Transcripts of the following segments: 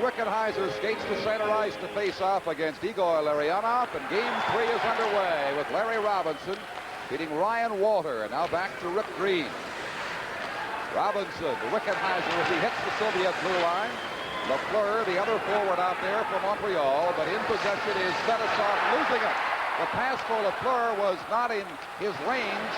Wickenheiser skates to center ice to face off against Igor Larionov, and game 3 is underway with Larry Robinson beating Ryan Walter, and now back to Rick Green. Robinson to Wickenheiser as he hits the Soviet blue line. Lafleur, the other forward out there for Montreal, but in possession is Fettisov, losing it. The pass for Lafleur was not in his range.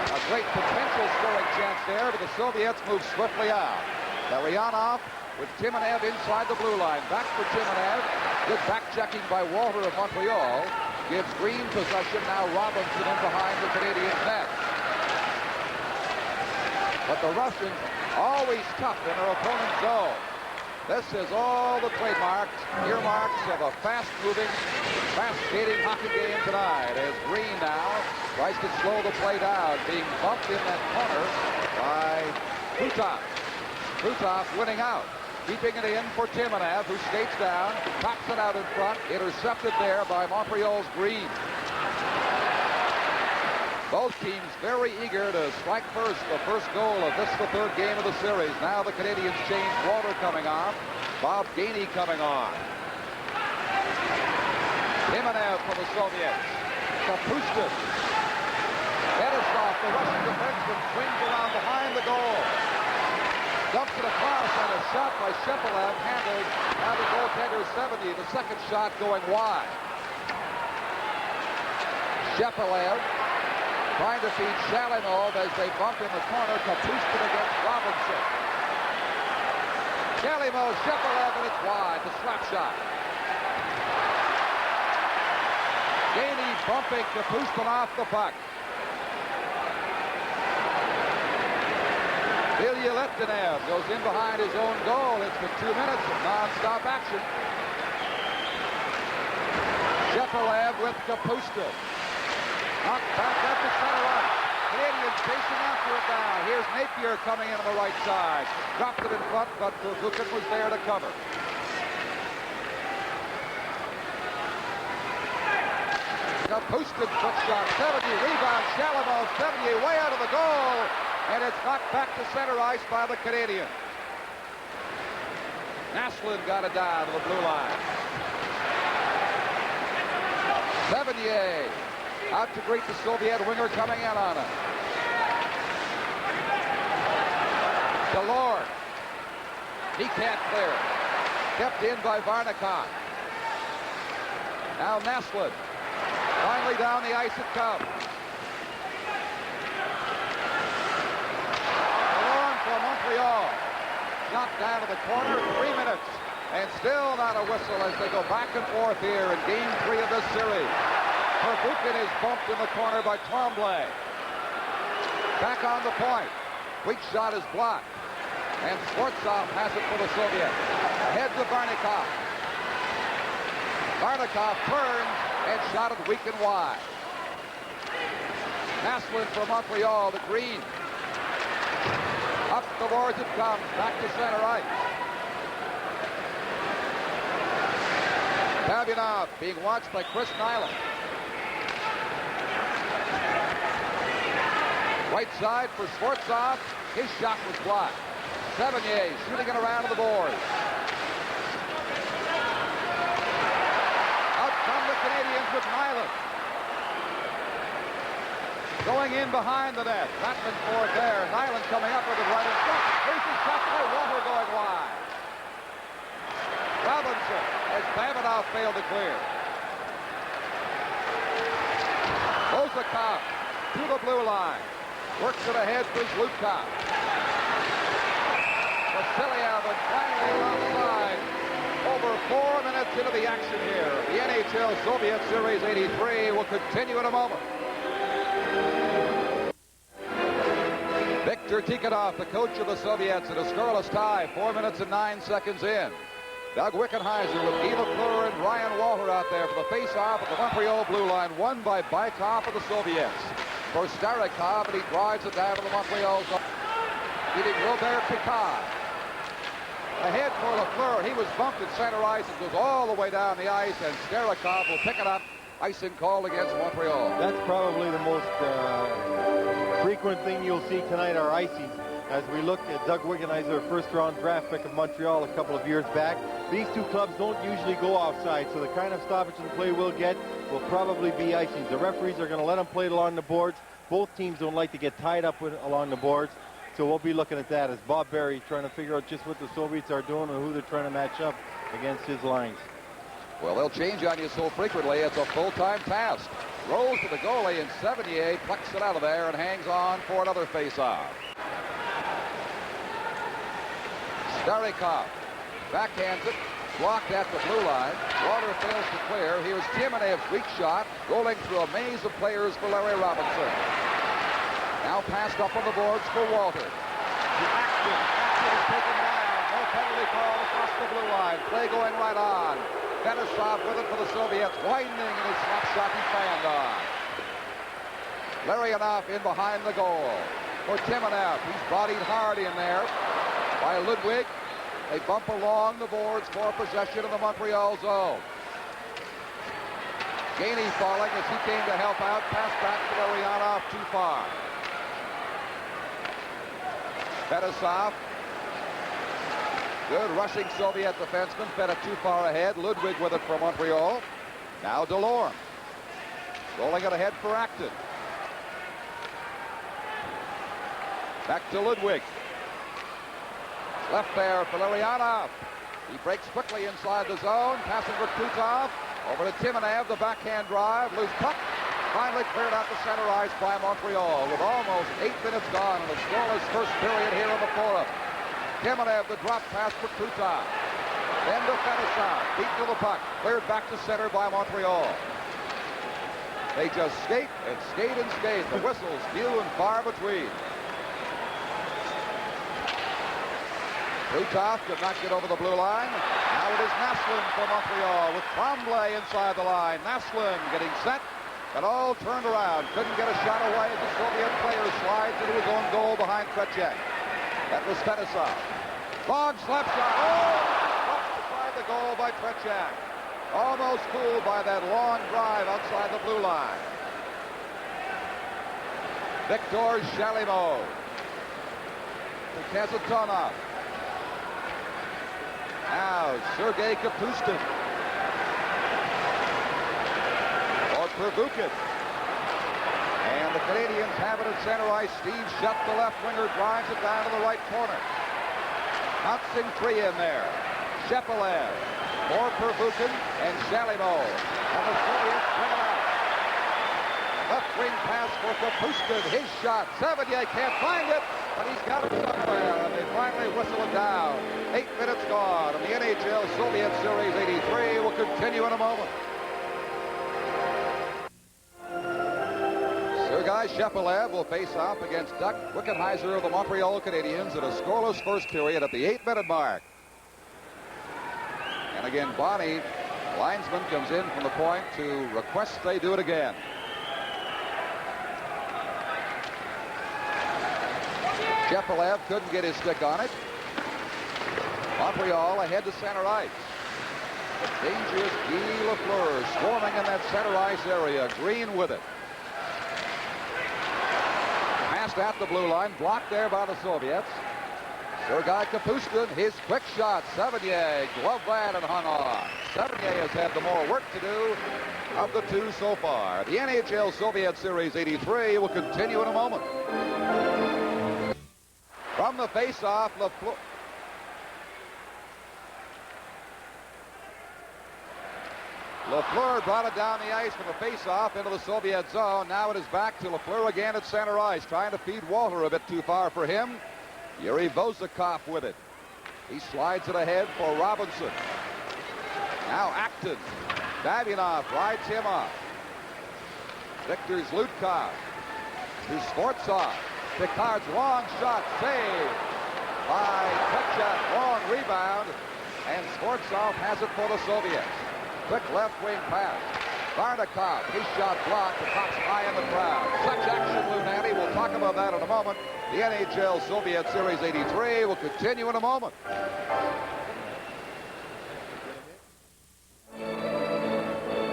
A great potential scoring chance there, but the Soviets move swiftly out. Larionov with Timonev inside the blue line. Back for Timonev. Good back-checking by Walter of Montreal. Gives Green possession. Now Robinson in behind the Canadian net. But the Russians always tough in their opponent's zone. This is all the trademarks, earmarks of a fast-moving, fast-skating hockey game tonight, as Green now tries to slow the play down, being bumped in that corner by Krutov. Krutov winning out, keeping it in for Timonev, who skates down, pops it out in front, intercepted there by Montreal's Green. Both teams very eager to strike first, the first goal of this, the third game of the series. Now the Canadiens change. Walter coming on, Bob Gainey coming on. Timonev for the Soviets. Kapustin. Fettisov, the Russian defenseman, swings around behind the goal. Dumps it across, and a shot by Shepelev handled by the goaltender Sevigny. The second shot going wide. Shepelev trying to feed Shalinov as they bump in the corner. Kapustin against Robinson. Shalinov, Shepelev, and it's wide. The slap shot. Gainey bumping Kapustin off the puck. Bilялетдинов goes in behind his own goal. It's been 2 minutes of non-stop action. Shepelev with Kapustin. Knocked back up to center ice. Canadiens chasing after it now. Here's Napier coming in on the right side. Dropped it in front, but Bukin was there to cover. Kapustin foot shot. Sevigny rebound. Shalinov. Sevigny way out of the goal. And it's knocked back to center ice by the Canadiens. Нэslund got it down to the blue line. Sevigny out to greet the Soviet winger coming in on him. Delorme. He can't clear it. Kept in by Varnakov. Now Нэslund. Finally down the ice it comes. Delorme for Montreal. Knocked down to the corner. 3 minutes. And still not a whistle as they go back and forth here in game 3 of this series. Bukin is bumped in the corner by Tremblay. Back on the point. Weak shot is blocked. And Skvortsov has it for the Soviets. Ahead to Varnakov. Varnakov turns and shot it weak and wide. Нэslund for Montreal to Green. Up the boards it comes. Back to center ice. Babinov being watched by Chris Nyland. Right side for Skvortsov. His shot was blocked. Sevigny shooting it around to the boards. Out come the Canadiens with Nyland. Going in behind the net. Batman for it there. Nyland coming up with it right in front. Here's his shot by Walter going wide. Robinson as Babinov failed to clear. Vozakov to the blue line. Works it ahead for Zlutkov. Vasilyev and finally outside. Over 4 minutes into the action here. The NHL Soviet Series 83 will continue in a moment. Viktor Tikhonov, the coach of the Soviets, at a scoreless tie, 4 minutes and 9 seconds in. Doug Wickenheiser with Guy Lafleur and Ryan Walter out there for the face-off at the Montreal blue line, won by Bykov of the Soviets. For Starikov, and he drives it down to the Montreal zone. Beating Robert Picard. Ahead for Lafleur. He was bumped at center ice and goes all the way down the ice, and Starikov will pick it up. Icing called against Montreal. That's probably the most frequent thing you'll see tonight are icing. as we look at Doug Wickenheiser, first-round draft pick of Montreal a couple of years back. These two clubs don't usually go offside, so the kind of stoppage in play we'll get will probably be icings. The referees are going to let them play it along the boards. Both teams don't like to get tied up along the boards, so we'll be looking at that as Bob Berry trying to figure out just what the Soviets are doing and who they're trying to match up against his lines. Well, they'll change on you so frequently, it's a full-time task. Rolls to the goalie, and Sevigny plucks it out of there and hangs on for another face-off. Starikov backhands it, blocked at the blue line. Walter fails to clear. Here's Timonev's weak shot, rolling through a maze of players for Larry Robinson. Now passed up on the boards for Walter. To Acton. Acton is taken down. No penalty call across the blue line. Play going right on. Fetisov with it for the Soviets. Winding in his slap shot. He fanned on. Larionov in behind the goal for Timonev. He's bodied hard in there by Ludwig. They bump along the boards for possession in the Montreal zone. Geinie falling as he came to help out. Pass back to Larionov too far. Fetisov. Good rushing Soviet defenseman. Fed it too far ahead. Ludwig with it for Montreal. Now Delorme. Rolling it ahead for Acton. Back to Ludwig. Left there for Larionov. He breaks quickly inside the zone. Passing for Krutov. Over to Timonev. The backhand drive. Loose puck. Finally cleared out the center ice by Montreal with almost 8 minutes gone in the scoreless first period here in the fourth. Timonev, the drop pass for Krutov. Then to Fetisov. Beat to the puck. Cleared back to center by Montreal. They just skate and skate and skate. The whistles few and far between. Krutov could not get over the blue line. Now it is Нэслунд for Montreal with Tremblay inside the line. Нэslund getting set and all turned around. Couldn't get a shot away as the Soviet player slides into his own goal behind Tretьяк. That was Fetisov. Long slap shot. Oh! Up beside the goal by Tretьяк. Almost fooled by that long drive outside the blue line. Viktor Shalimov. To Kazantonov. Now Sergei Kapustin. Or Pervukin. And the Canadiens have it at center ice. Steve Shutt, the left winger, drives it down to the right corner. Bouncing three in there. Shepelev, more Pervukin, and Shalimov. And the Soviets bring it out. Left wing pass for Kapustin. His shot. Sevigny can't find it, but he's got it somewhere. And they finally whistle it down. 8 minutes gone. And the NHL Soviet Series 83 will continue in a moment. Sergei Shepelev will face off against Doug Wickenheiser of the Montreal Canadiens in a scoreless first period at the 8-minute mark. And again, Bonnie, linesman, comes in from the point to request they do it again. Shepelev couldn't get his stick on it. Montreal ahead to center ice. The dangerous Guy Lafleur swarming in that center ice area. Green with it. Passed at the blue line, blocked there by the Soviets. Sergei Kapustin, his quick shot. Sevigny gloved that and hung on. Sevigny has had the more work to do of the two so far. The NHL Soviet Series 83 will continue in a moment. From the face-off, Lafleur. Lafleur brought it down the ice from the face-off into the Soviet zone. Now it is back to Lafleur again at center ice, trying to feed Walter a bit too far for him. Yuri Vozakov with it. He slides it ahead for Robinson. Now Acton. Babinov rides him off. Viktor Zlutkov to Skvortsov. Picard's long shot saved by Tretьяк. Long rebound, and Skvortsov has it for the Soviets. Quick left wing pass. Varnakov, his shot blocked. The top's high in the crowd. Such action, Lunati. We'll talk about that in a moment. The NHL Soviet Series 83 will continue in a moment.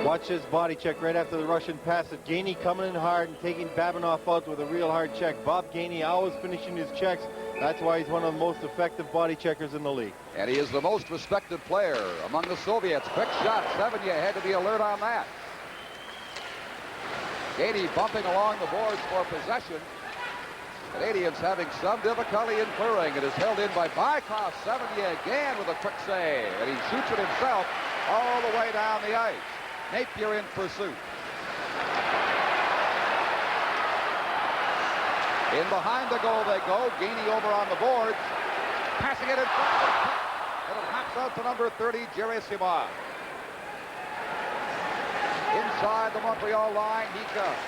Watch his body check right after the Russian pass. Geinie coming in hard and taking Babinov out with a real hard check. Bob Geinie always finishing his checks That's why he's one of the most effective body checkers in the league. And he is the most respected player among the Soviets. Quick shot. Sevigny had to be alert on that. Geinie bumping along the boards for possession. Canadians having some difficulty in clearing. It is held in by Bykov. Sevigny again with a quick save. And he shoots it himself all the way down the ice. Napier in pursuit. In behind the goal they go. Geinie over on the boards. Passing it in front. And it hops out to number 30, Gerasimov. Inside the Montreal line, he comes.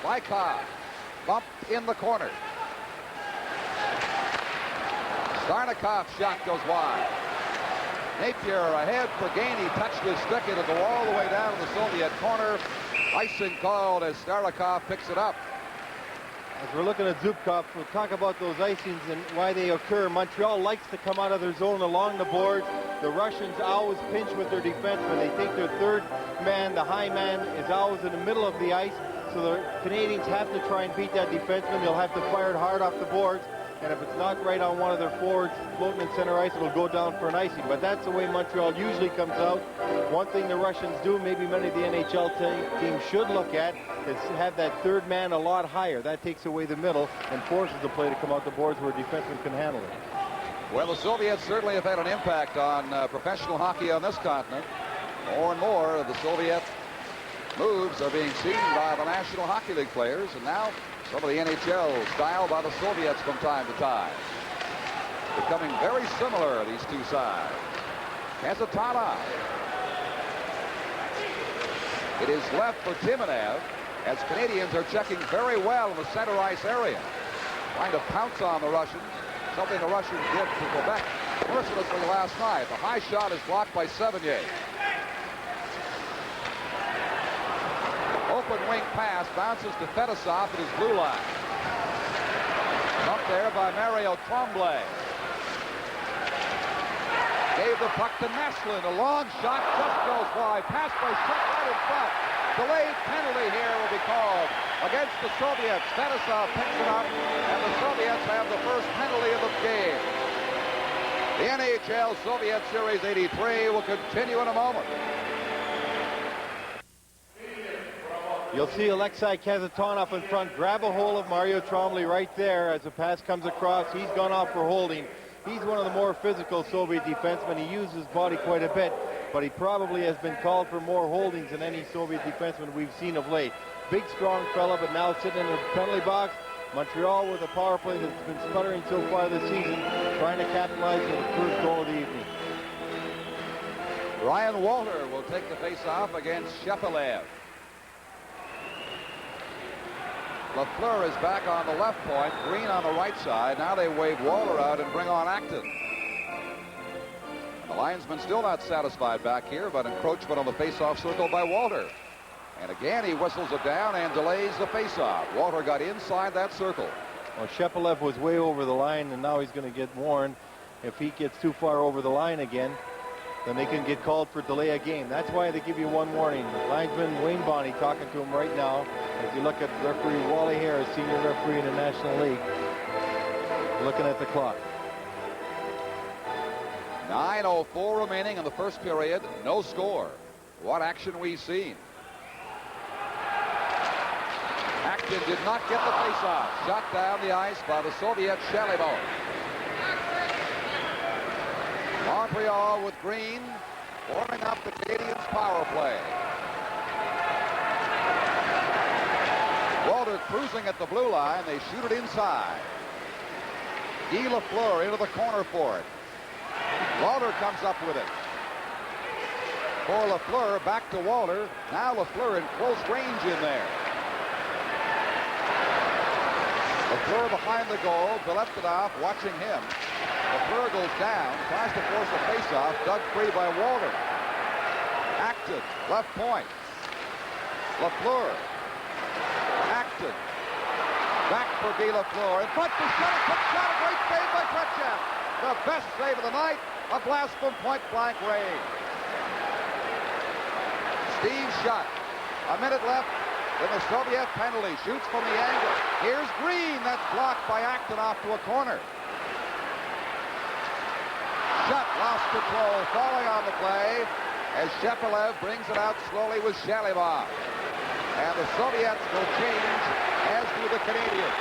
Bykov bumped in the corner. Starnikov's shot goes wide. Napier ahead for Geinie. Touched his stick. It'll go all the way down to the Soviet corner. Icing called as Starnikov picks it up. As we're looking at Zubkov, we'll talk about those icings and why they occur. Montreal likes to come out of their zone along the boards. The Russians always pinch with their defensemen. They think their third man, the high man, is always in the middle of the ice. So the Canadians have to try and beat that defenseman. They'll have to fire it hard off the boards. And if it's not right on one of their forwards floating in center ice, it'll go down for an icing. But that's the way Montreal usually comes out. One thing the Russians do, maybe many of the NHL teams should look at, is have that third man a lot higher. That takes away the middle and forces the play to come out the boards where a defenseman can handle it. Well, the Soviets certainly have had an impact on professional hockey on this continent. More and more of the Soviet moves are being seen by the National Hockey League players, and now some of the NHL style by the Soviets from time to time. Becoming very similar, these two sides. Kazatana. It is left for Timunev as Canadians are checking very well in the center ice area. Trying to pounce on the Russians, something the Russians did to Quebec mercilessly last night. The high shot is blocked by Sevigny. Open wing pass bounces to Fetisov at his blue line. Up there by Mario Tremblay. Gave the puck to Нэслунд. A long shot just goes wide. Pass by Shutt right in front. Delayed penalty here will be called against the Soviets. Fetisov picks it up, and the Soviets have the first penalty of the game. The NHL Soviet Series 83 will continue in a moment. You'll see Alexei Kazatonov in front, grab a hold of Mario Tremblay right there as the pass comes across. He's gone off for holding. He's one of the more physical Soviet defensemen. He uses his body quite a bit, but he probably has been called for more holdings than any Soviet defenseman we've seen of late. Big, strong fella, but now sitting in the penalty box. Montreal with a power play that's been sputtering so far this season, trying to capitalize on the first goal of the evening. Ryan Walter will take the face-off against Shepelev. Lafleur is back on the left point, Green on the right side. Now they wave Walter out and bring on Acton. And the linesman still not satisfied back here, but encroachment on the face-off circle by Walter. And again, he whistles it down and delays the face-off. Walter got inside that circle. Well, Shepelev was way over the line, and now he's going to get warned. If he gets too far over the line again, then they can get called for delay a game. That's why they give you one warning. Linesman Wayne Bonney talking to him right now. As you look at referee Wally Harris, senior referee in the National League, looking at the clock. 9:04 remaining in the first period. No score. What action we've seen. Acton did not get the face-off. Shot down the ice by the Soviet Shalibov. Montreal with Green warming up the Canadiens' power play. Walter cruising at the blue line. They shoot it inside. Guy Lafleur into the corner for it. Walter comes up with it. For Lafleur, back to Walter. Now Lafleur in close range in there. Lafleur behind the goal. Billetdinov watching him. Lafleur goes down, tries to force a face-off, dug free by Walter. Acton, left point. Lafleur. Acton. Back for Guy Lafleur. In front to shot, a quick shot, a great save by Tretchak. The best save of the night, a blast from point-blank range. Steve Shutt. A minute left in the Soviet penalty. Shoots from the angle. Here's Green. That's blocked by Acton off to a corner. Shutt lost control, falling on the play as Shepelev brings it out slowly with Shalimov. And the Soviets will change, as do the Canadiens.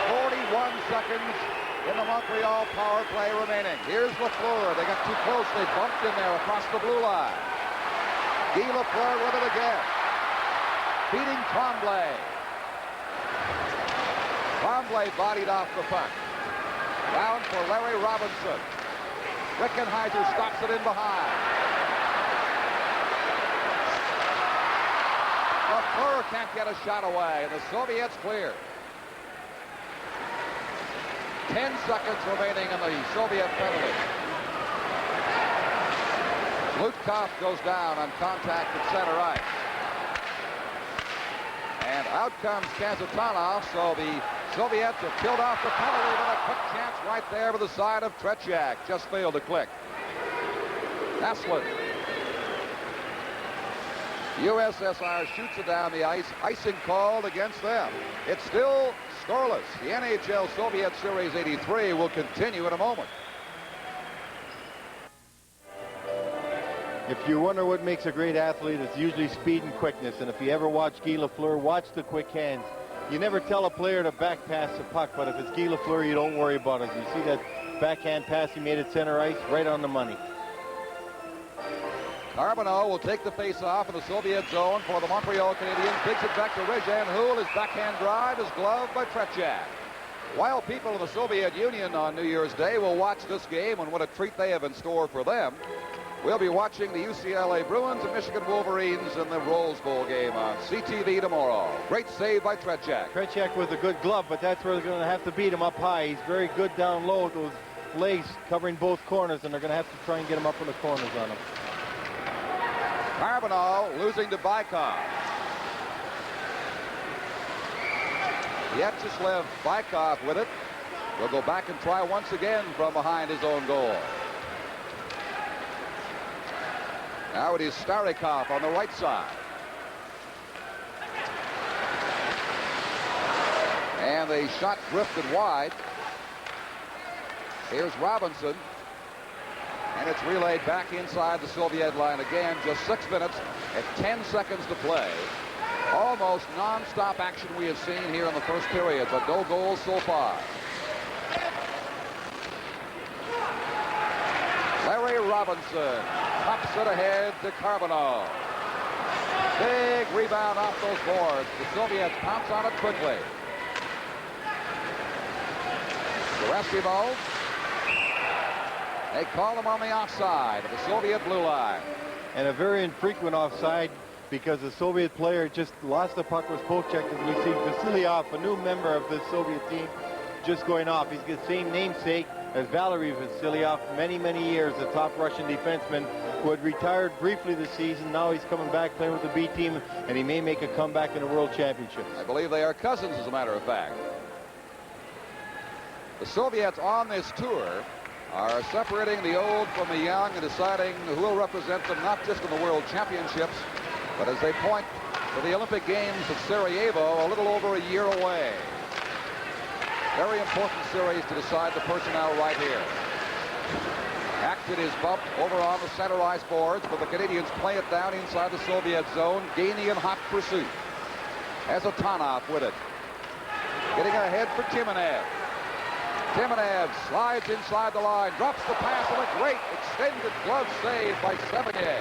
41 seconds in the Montreal power play remaining. Here's Lafleur. They got too close. They bumped in there across the blue line. Guy Lafleur with it again. Beating Tremblay. Tremblay bodied off the puck. Round for Larry Robinson. Wickenheiser stops it in behind. Lafleur can't get a shot away. The Soviets clear. 10 seconds remaining in the Soviet penalty. Zhluktov goes down on contact at center ice. And out comes Kasatonov, so the Soviets have killed off the penalty, but a quick chance right there with the side of Tretyak. Just failed to click. Нэslund. USSR shoots it down the ice. Icing called against them. It's still scoreless. The NHL Soviet Series 83 will continue in a moment. If you wonder what makes a great athlete, it's usually speed and quickness. And if you ever watch Guy Lafleur, watch the quick hands. You never tell a player to back pass the puck, but if it's Guy Lafleur, you don't worry about it. You see that backhand pass he made at center ice, right on the money. Karbono will take the face-off in the Soviet zone for the Montreal Canadiens. Digs it back to Rezhan, who his backhand drive is gloved by Tretyak. While people in the Soviet Union on New Year's Day will watch this game and what a treat they have in store for them, we'll be watching the UCLA Bruins and Michigan Wolverines in the Rose Bowl game on CTV tomorrow. Great save by Tretyak. Tretyak with a good glove, but that's where they're going to have to beat him up high. He's very good down low with those legs covering both corners, and they're going to have to try and get him up in the corners on him. Karbono losing to Bykov. Vyacheslav-Bykov with it. Will go back and try once again from behind his own goal. Now it is Starikov on the right side. And the shot drifted wide. Here's Robinson. And it's relayed back inside the Soviet line again. Just 6 minutes and 10 seconds to play. Almost non-stop action we have seen here in the first period, but no goals so far. Larry Robinson pops it ahead to Karbono. Big rebound off those boards. The Soviets pounce on it quickly. Gerasimov. They call him on the offside of the Soviet blue line. And a very infrequent offside because the Soviet player just lost the puck, was poke checked, as we see Vassilyev, a new member of the Soviet team, just going off. He's got the same namesake as Valery Vassilyev, many years, a top Russian defenseman who had retired briefly this season. Now he's coming back playing with the B team, and he may make a comeback in the World Championships. I believe they are cousins, as a matter of fact. The Soviets on this tour are separating the old from the young and deciding who will represent them not just in the World Championships, but as they point to the Olympic Games of Sarajevo a little over a year away. Very important series to decide the personnel right here. Acton is bumped over on the center ice boards, but the Canadiens play it down inside the Soviet zone. Geinie in hot pursuit. Haциональную with it. Getting ahead for Timunev. Timunev slides inside the line, drops the pass, and a great extended glove save by Sevigny.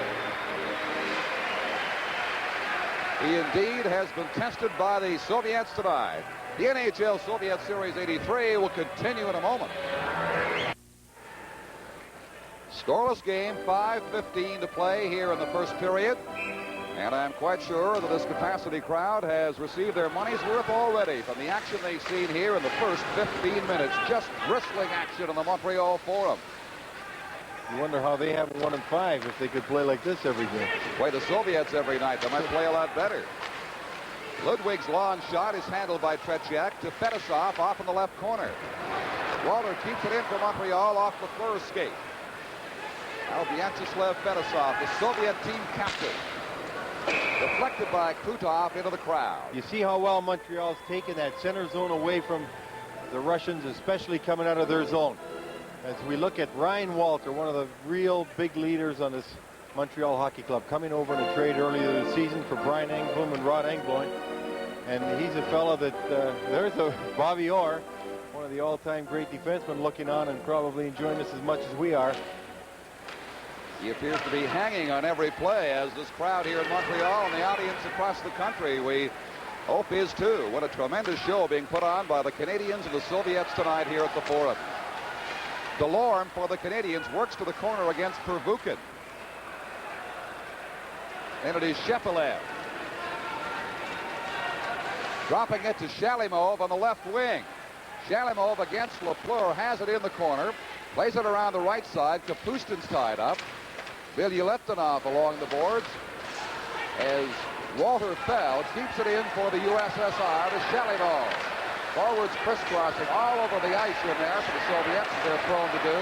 He indeed has been tested by the Soviets tonight. The NHL Soviet Series 83 will continue in a moment. Scoreless game, 5:15 to play here in the first period. And I'm quite sure that this capacity crowd has received their money's worth already from the action they've seen here in the first 15 minutes. Just bristling action in the Montreal Forum. You wonder how they haven't won in 5 if they could play like this every game. Play the Soviets every night. They might play a lot better. Ludwig's long shot is handled by Tretyak to Fetisov off in the left corner. Walter keeps it in for Montreal off the Fleur skate. Now Vyacheslav Fetisov, the Soviet team captain. Deflected by Krutov into the crowd. You see how well Montreal's taken that center zone away from the Russians, especially coming out of their zone. As we look at Ryan Walter, one of the real big leaders on this Montreal Hockey Club, coming over in a trade earlier this season for Brian Engblom and Rod Engblom. And he's a fellow that, there's a Bobby Orr, one of the all-time great defensemen, looking on and probably enjoying this as much as we are. He appears to be hanging on every play, as this crowd here in Montreal and the audience across the country, we hope is too. What a tremendous show being put on by the Canadiens and the Soviets tonight here at the Forum. Delorme for the Canadiens works to the corner against Pervukin. And it is Shepelev. Dropping it to Shalimov on the left wing. Shalimov against Lafleur, has it in the corner. Plays it around the right side. Kapustin's tied up. Bilyaletdinov along the boards as Walter Feld keeps it in for the USSR to Shalimov. Forwards crisscrossing all over the ice in there for the Soviets, as they're prone to do.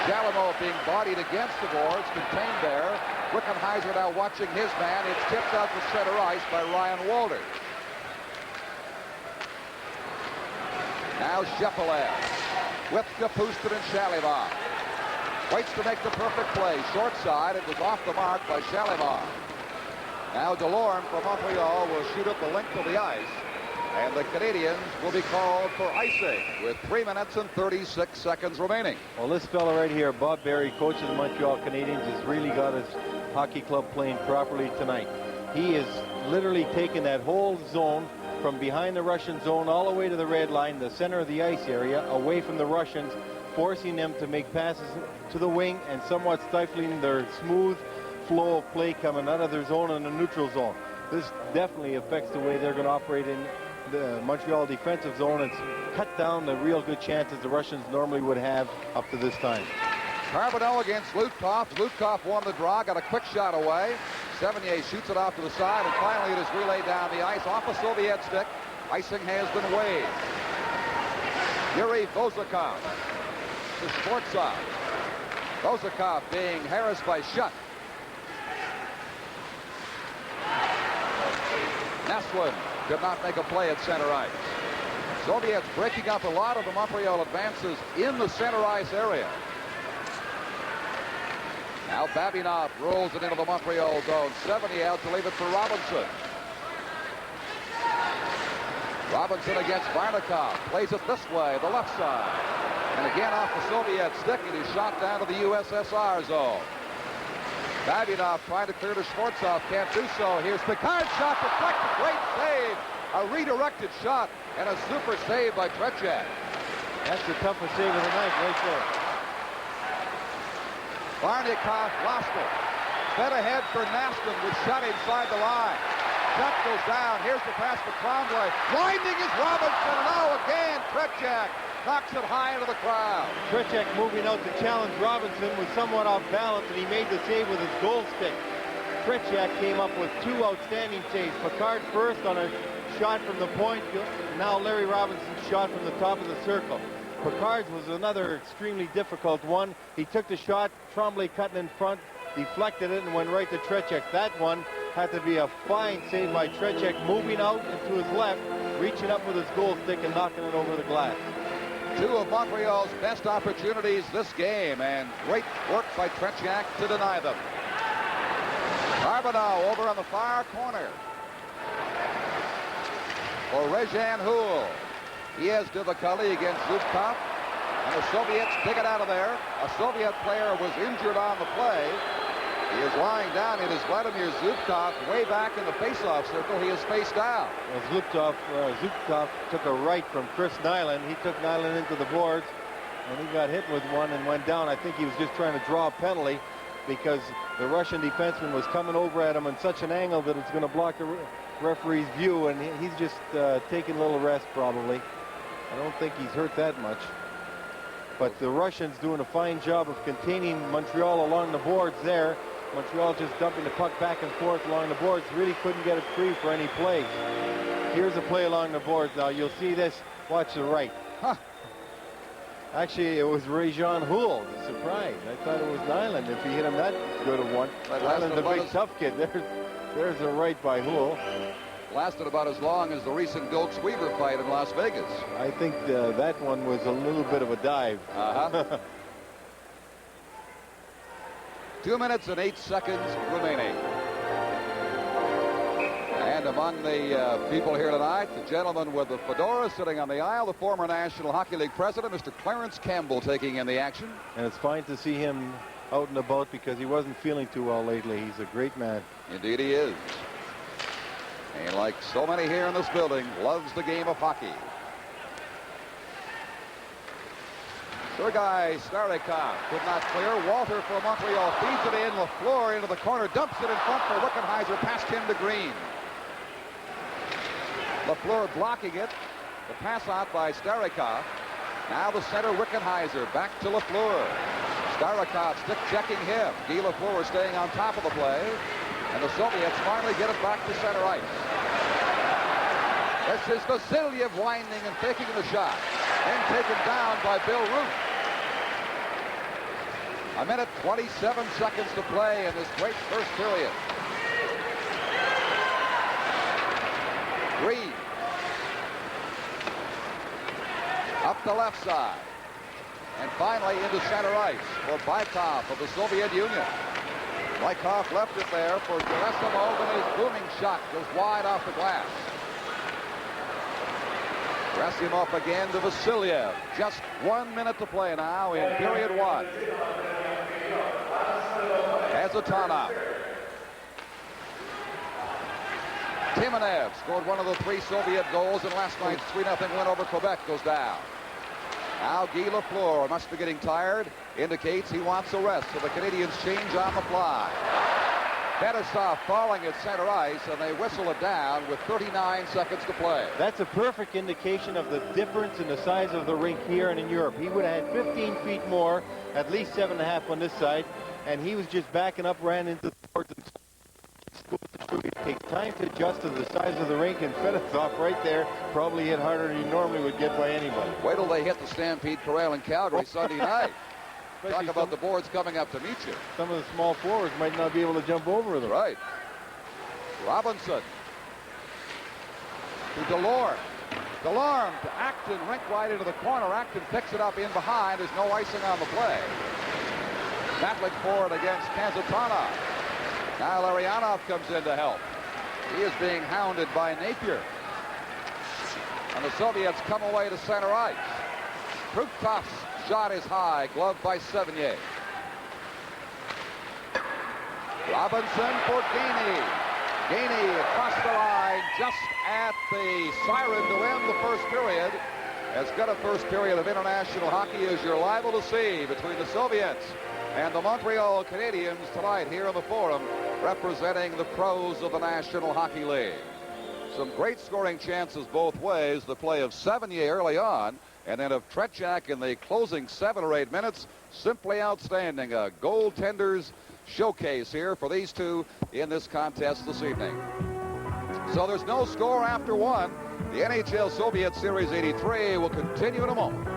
Shalimov being bodied against the boards, contained there. Wickenheiser now watching his man. It's tipped out to center ice by Ryan Walters. Now Shepelev with Kapustin and Shalimov. Waits to make the perfect play. Short side. It was off the mark by Shalimov. Now Delorme from Montreal will shoot up the length of the ice. And the Canadiens will be called for icing with 3 minutes and 36 seconds remaining. Well, this fellow right here, Bob Berry, coach of the Montreal Canadiens, has really got his hockey club playing properly tonight. He is literally taking that whole zone from behind the Russian zone all the way to the red line, the center of the ice area, away from the Russians, forcing them to make passes to the wing and somewhat stifling their smooth flow of play coming out of their zone and the neutral zone. This definitely affects the way they're going to operate in the Montreal defensive zone and cut down the real good chances the Russians normally would have up to this time. Carbonneau against Lutkov. Lutkov won the draw, got a quick shot away. Sevigny shoots it off to the side, and finally it is relayed down the ice off a Soviet stick. Icing has been waived. Yuri Vozakov to Skvortsov. Vozakov being harassed by Shutt. Нэслунд could not make a play at center ice. Soviets breaking up a lot of the Montreal advances in the center ice area. Now Babinov rolls it into the Montreal zone. 70 out to leave it for Robinson. Robinson against Varnakov. Plays it this way, the left side. And again off the Soviet stick, it is shot down to the USSR zone. Babinov trying to clear to Skvortsov, can't do so. Here's Picard, shot deflected, great save. A redirected shot and a super save by Tretchak. That's the toughest save of the night right there. Varnakov lost it. Fed ahead for Naston with Shutt inside the line. Shutt goes down. Here's the pass for Tremblay. Winding is Robinson. Now again, Tretchak knocks it high into the crowd. Tretchak moving out to challenge Robinson was somewhat off balance, and he made the save with his goal stick. Tretchak came up with two outstanding saves. Picard first on a shot from the point. Now Larry Robinson's shot from the top of the circle. Picard's was another extremely difficult one. He took the shot, Tremblay cutting in front, deflected it, and went right to Tretchak. That one had to be a fine save by Tretchak, moving out and to his left, reaching up with his goal stick and knocking it over the glass. Two of Montreal's best opportunities this game, and great work by Tretchak to deny them. Carbonneau over on the far corner for Rezhan Houl. He has difficulty against Zubkov, and the Soviets dig it out of there. A Soviet player was injured on the play. He is lying down. It is Vladimir Zubkov way back in the face-off circle. He is face down. Well, Zubkov took a right from Chris Nyland. He took Nyland into the boards, and he got hit with one and went down. I think he was just trying to draw a penalty because the Russian defenseman was coming over at him in such an angle that it's going to block the referee's view, and he's just taking a little rest probably. I don't think he's hurt that much. But the Russians doing a fine job of containing Montreal along the boards there. Montreal just dumping the puck back and forth along the boards. Really couldn't get it free for any play. Here's a play along the boards now. You'll see this. Watch the right. Huh. Actually, it was Rezhan Houl. Surprise. I thought it was Nyland if he hit him that good of one. Nyland's a big tough kid. There's There's a right by Hull. Lasted about as long as the recent Gilks-Weaver fight in Las Vegas. I think that one was a little bit of a dive. 2 minutes and 8 seconds remaining. And among the people here tonight, the gentleman with the fedora sitting on the aisle, the former National Hockey League president, Mr. Clarence Campbell, taking in the action. And it's fine to see him out and about because he wasn't feeling too well lately. He's a great man. Indeed he is. And like so many here in this building, loves the game of hockey. Sergei Starikov could not clear. Walter for Montreal feeds it in. LaFleur into the corner, dumps it in front for Wickenheiser, past him to Green. LaFleur blocking it. The pass out by Starikov. Now the center, Wickenheiser, back to LaFleur. Starikov stick checking him. Guy LaFleur staying on top of the play. And the Soviets finally get it back to center ice. This is Vasiliev winding and taking the shot. Then taken down by Bill Root. 1 minute 27 seconds to play in this great first period. Green. Up the left side. And finally into center ice for Bykov of the Soviet Union. Bykov left it there for Gerasimov, and his booming shot goes wide off the glass. Gerasimov again to Vasiliev. Just 1 minute to play now in period one. Hhacionalny. Timanev scored one of the 3 Soviet goals in last night's 3-0 win over Quebec. Goes down. Now Guy LaFleur must be getting tired. Indicates he wants a rest, so the Canadiens change on the fly. Fetisov falling at center ice, and they whistle it down with 39 seconds to play. That's a perfect indication of the difference in the size of the rink here and in Europe. He would have had 15 feet more, at least 7.5 on this side, and he was just backing up, ran into the court. It takes time to adjust to the size of the rink, and Fetisov right there probably hit harder than he normally would get by anybody. Wait till they hit the Stampede Corral in Calgary Sunday night. Talk about the boards coming up to meet you. Some of the small forwards might not be able to jump over them. Right. Robinson to Delorme. Delorme to Acton, rink right into the corner. Acton picks it up in behind. There's no icing on the play. Battling for it against Hhacionalny. Now Larionov comes in to help. He is being hounded by Napier. And the Soviets come away to center ice. Krutov's shot is high, gloved by Sevigny. Robinson for Geinie. Geinie across the line just at the siren to end the first period. As good a first period of international hockey as you're liable to see between the Soviets and the Montreal Canadiens tonight here in the Forum, representing the pros of the National Hockey League. Some great scoring chances both ways. The play of Sevigny early on, and then of Tretjak in the closing 7 or 8 minutes. Simply outstanding. A goaltender's showcase here for these two in this contest this evening. So there's no score after one. The NHL Soviet Series 83 will continue in a moment.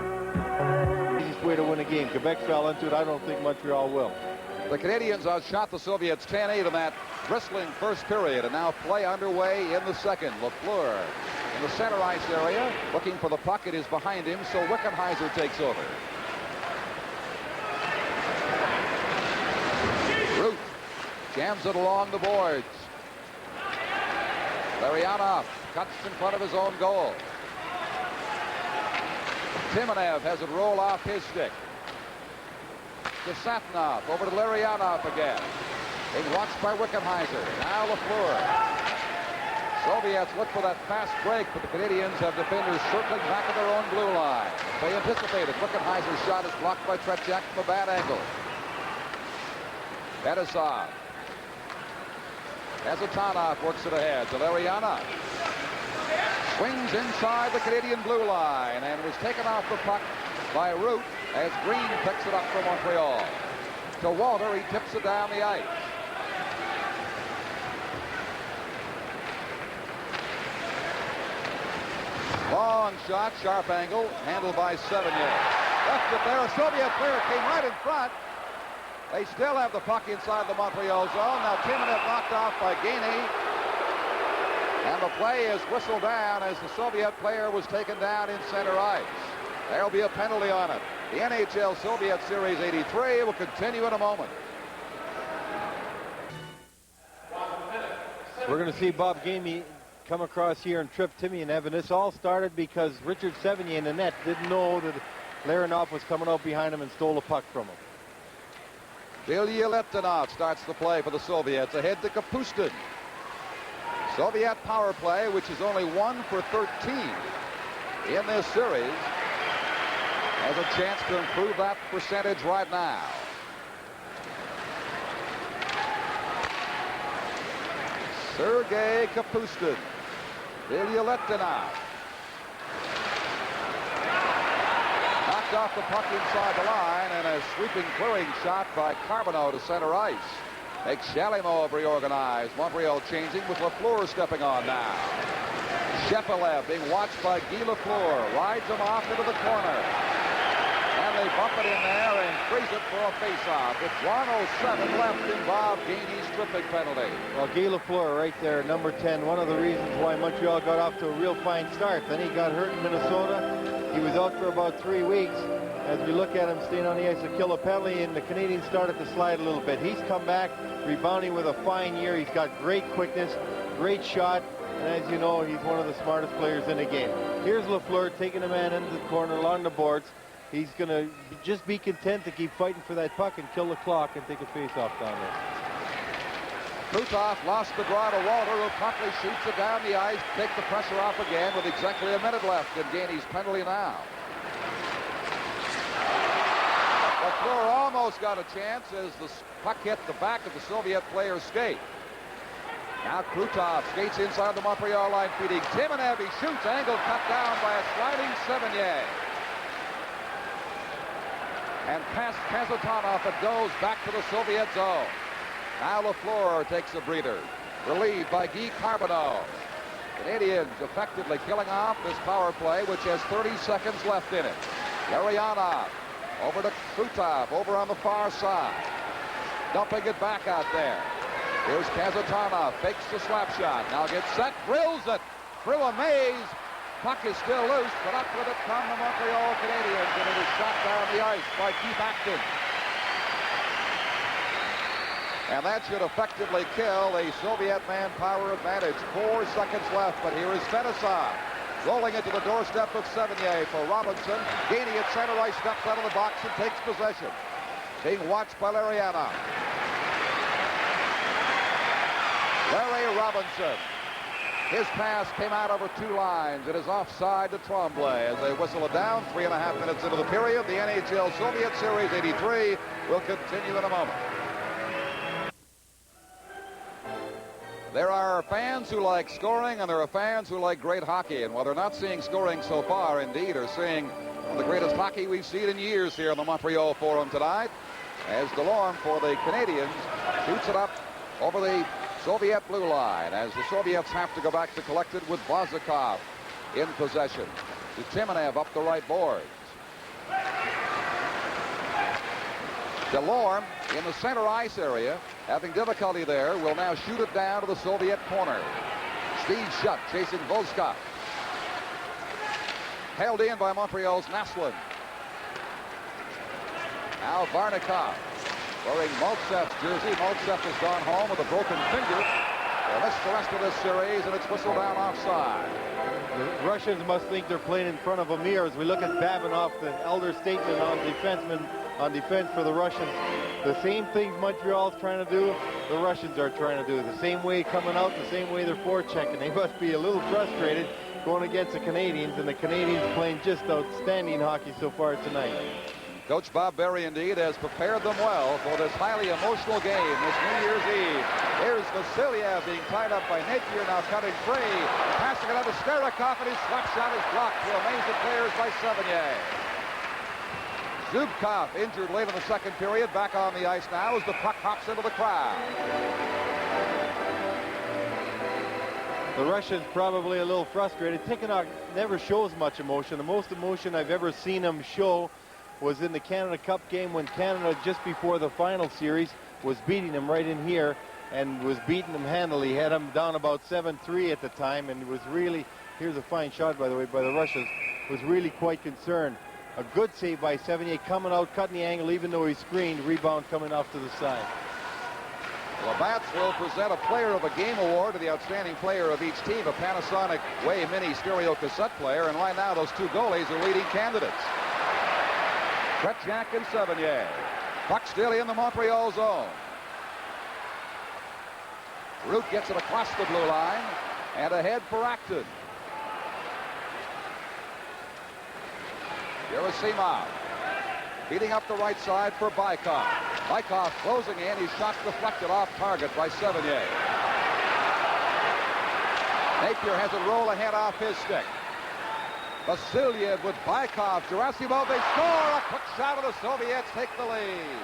Easiest way to win a game. Quebec fell into it. I don't think Montreal will. The Canadiens outshot the Soviets 10-8 in that bristling first period, and now play underway in the second. LaFleur in the center ice area, looking for the puck. It is behind him, so Wickenheiser takes over. Root jams it along the boards. Larionov cuts in front of his own goal. Timanev has it roll off his stick. Kasatnov over to Larionov again. Being watched by Wickenheiser. Now LaFleur. Soviets look for that fast break, but the Canadiens have defenders circling back at their own blue line. They anticipated. Wickenheiser's shot is blocked by Tretjak from a bad angle. Fetisov. Hhacionalny works it ahead to Larionov. Swings inside the Canadian blue line and was taken off the puck by Root as Green picks it up for Montreal. To Walter, he tips it down the ice. Long shot, sharp angle, handled by Sevigny. Left it there, a Soviet player came right in front. They still have the puck inside the Montreal zone. Now Timonev knocked off by Geyni. And the play is whistled down as the Soviet player was taken down in center ice. There'll be a penalty on it. The NHL Soviet Series 83 will continue in a moment. We're going to see Bob Geyni come across here and trip Timonev, and this all started because Richard Sevigny in the net didn't know that Larionov was coming out behind him and stole the puck from him. Bilялетdinov starts the play for the Soviets, ahead to Kapustin. Soviet power play, which is only 1 for 13 in this series, has a chance to improve that percentage right now. Sergei Kapustin. Bilялетdinov. Knocked off the puck inside the line, and a sweeping clearing shot by Karbono to center ice. Makes Shalimov reorganize. Montreal changing with Lafleur stepping on now. Shepelev being watched by Guy Lafleur. Rides him off into the corner. And they bump it in there and freeze it for a face-off. With 1:07 left in Bob Geyni's tripping penalty. Well, Guy Lafleur right there, number 10, one of the reasons why Montreal got off to a real fine start. Then he got hurt in Minnesota. He was out for about 3 weeks. As we look at him staying on the ice to kill a penalty, and the Canadiens started to slide a little bit. He's come back, rebounding with a fine year. He's got great quickness, great shot, and as you know, he's one of the smartest players in the game. Here's Lafleur taking a man into the corner along the boards. He's going to just be content to keep fighting for that puck and kill the clock and take a face-off down there. Krutov lost the draw to Walter, who promptly shoots it down the ice, take the pressure off again with exactly a minute left in Geyni's penalty now. Lafleur almost got a chance as the puck hit the back of the Soviet player's skate. Now Krutov skates inside the Montreal line, feeding Timonev. He shoots, angle cut down by a sliding Sevigny. And past Kazanov, it goes back to the Soviet zone. Now Lafleur takes a breather. Relieved by Guy Karbono. Canadiens effectively killing off this power play, which has 30 seconds left in it. Larionov over to Krutov, over on the far side. Dumping it back out there. Here's Kazanov, fakes the slap shot. Now gets set, drills it through a maze. Puck is still loose, but up with it come the Montreal Canadiens, and it is shot down the ice by Keith Acton. And that should effectively kill the Soviet manpower advantage. 4 seconds left, but here is Fettisov. Rolling into the doorstep of Sevigny for Robinson. Geyni at center ice, steps out of the box and takes possession. Being watched by Larionov. Larry Robinson. His pass came out over 2 lines. It is offside to Tremblay as they whistle it down. 3.5 minutes into the period. The NHL Soviet Series 83 will continue in a moment. There are fans who like scoring, and there are fans who like great hockey. And while they're not seeing scoring so far, indeed, are seeing one of the greatest hockey we've seen in years here in the Montreal Forum tonight. As Delorme for the Canadiens shoots it up over the Soviet blue line, as the Soviets have to go back to collect it with Vozakov in possession. To Timonev up the right boards. Delorme in the center ice area, having difficulty there, will now shoot it down to the Soviet corner. Steve Shutt chasing Vozkov. Held in by Montreal's Нэslund. Now Varnakov wearing Maltsev's jersey. Maltsev has gone home with a broken finger. They'll miss the rest of this series, and it's whistled down offside. The Russians must think they're playing in front of a mirror as we look at Babinov, the elder statesman on defense for the Russians. The same things Montreal's trying to do, the Russians are trying to do. The same way coming out, the same way they're forechecking. They must be a little frustrated going against the Canadiens, and the Canadiens playing just outstanding hockey so far tonight. Coach Bob Berry, indeed, has prepared them well for this highly emotional game this New Year's Eve. Here's Vasiliev being tied up by Napier, now cutting free. Passing it out to Starikov, and his slap shot is blocked to amaze the players by Sevigny. Zubkov injured late in the second period, back on the ice now as the puck hops into the crowd. The Russians probably a little frustrated. Tikhonov never shows much emotion. The most emotion I've ever seen him show was in the Canada Cup game when Canada, just before the final series, was beating them right in here and was beating them handily. Had them down about 7-3 at the time, and was really, here's a fine shot, by the way, by the Russians, was really quite concerned. A good save by Sevigny, coming out, cutting the angle, even though he screened. Rebound coming off to the side. The Bats will present a Player of the Game award to the outstanding player of each team, a Panasonic Way Mini stereo cassette player, and right now those two goalies are leading candidates. Tretjak and Sevigny. Puck still in the Montreal zone. Root gets it across the blue line and ahead for Acton. Gerasimov beating up the right side for Bykov. Bykov closing in. His shot deflected off target by Sevigny. Napier has it roll ahead off his stick. Vasiliev with Bykov. Gerasimov, they score. A quick shot of the Soviets take the lead.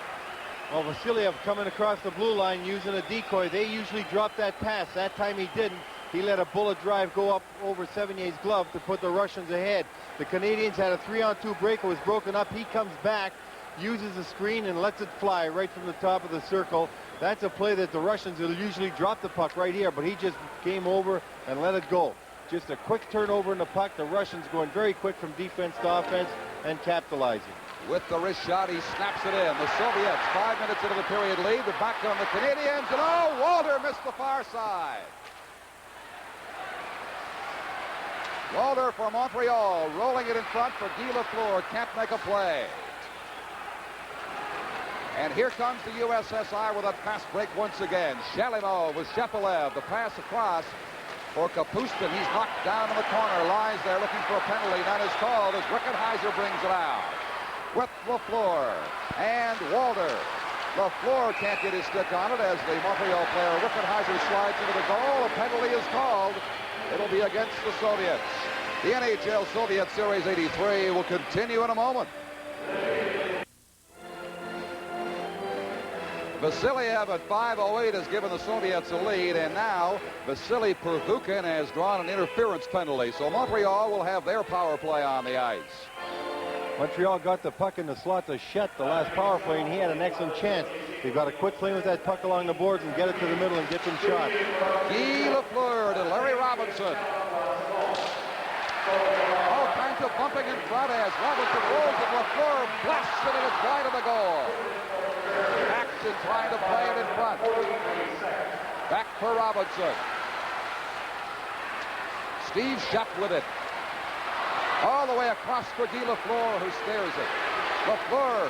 Well, Vasiliev coming across the blue line using a decoy. They usually drop that pass. That time he didn't. He let a bullet drive go up over Sevigny's glove to put the Russians ahead. The Canadians had a 3-on-2 break. It was broken up. He comes back, uses the screen, and lets it fly right from the top of the circle. That's a play that the Russians will usually drop the puck right here, but he just came over and let it go. Just a quick turnover in the puck. The Russians going very quick from defense to offense and capitalizing. With the wrist shot, he snaps it in. The Soviets, 5 minutes into the period lead. The back on the Canadians, and oh, Walter missed the far side. Walter for Montreal, rolling it in front for Guy Lafleur, can't make a play. And here comes the USSR with a fast break once again. Shalimov with Shepelev, the pass across for Kapustin. He's knocked down in the corner, lies there looking for a penalty. That is called as Wickenheiser brings it out. With Lafleur and Walter. Lafleur can't get his stick on it as the Montreal player Wickenheiser slides into the goal. A penalty is called. It'll be against the Soviets. The NHL Soviet Series 83 will continue in a moment. Vasiliev at 5:08 has given the Soviets a lead, and now Vasily Pervukin has drawn an interference penalty. So Montreal will have their power play on the ice. Montreal got the puck in the slot to Shutt the last power play, and he had an excellent chance. They've got to quit playing with that puck along the boards and get it to the middle and get them shot. Guy Lafleur to Larry Robinson. All kinds of bumping in front as Robinson rolls and Lafleur blasts it, and it's wide of the goal. Acton trying to play it in front. Back for Robinson. Steve Shutt with it. All the way across for Guy Lafleur, who stares it. Lafleur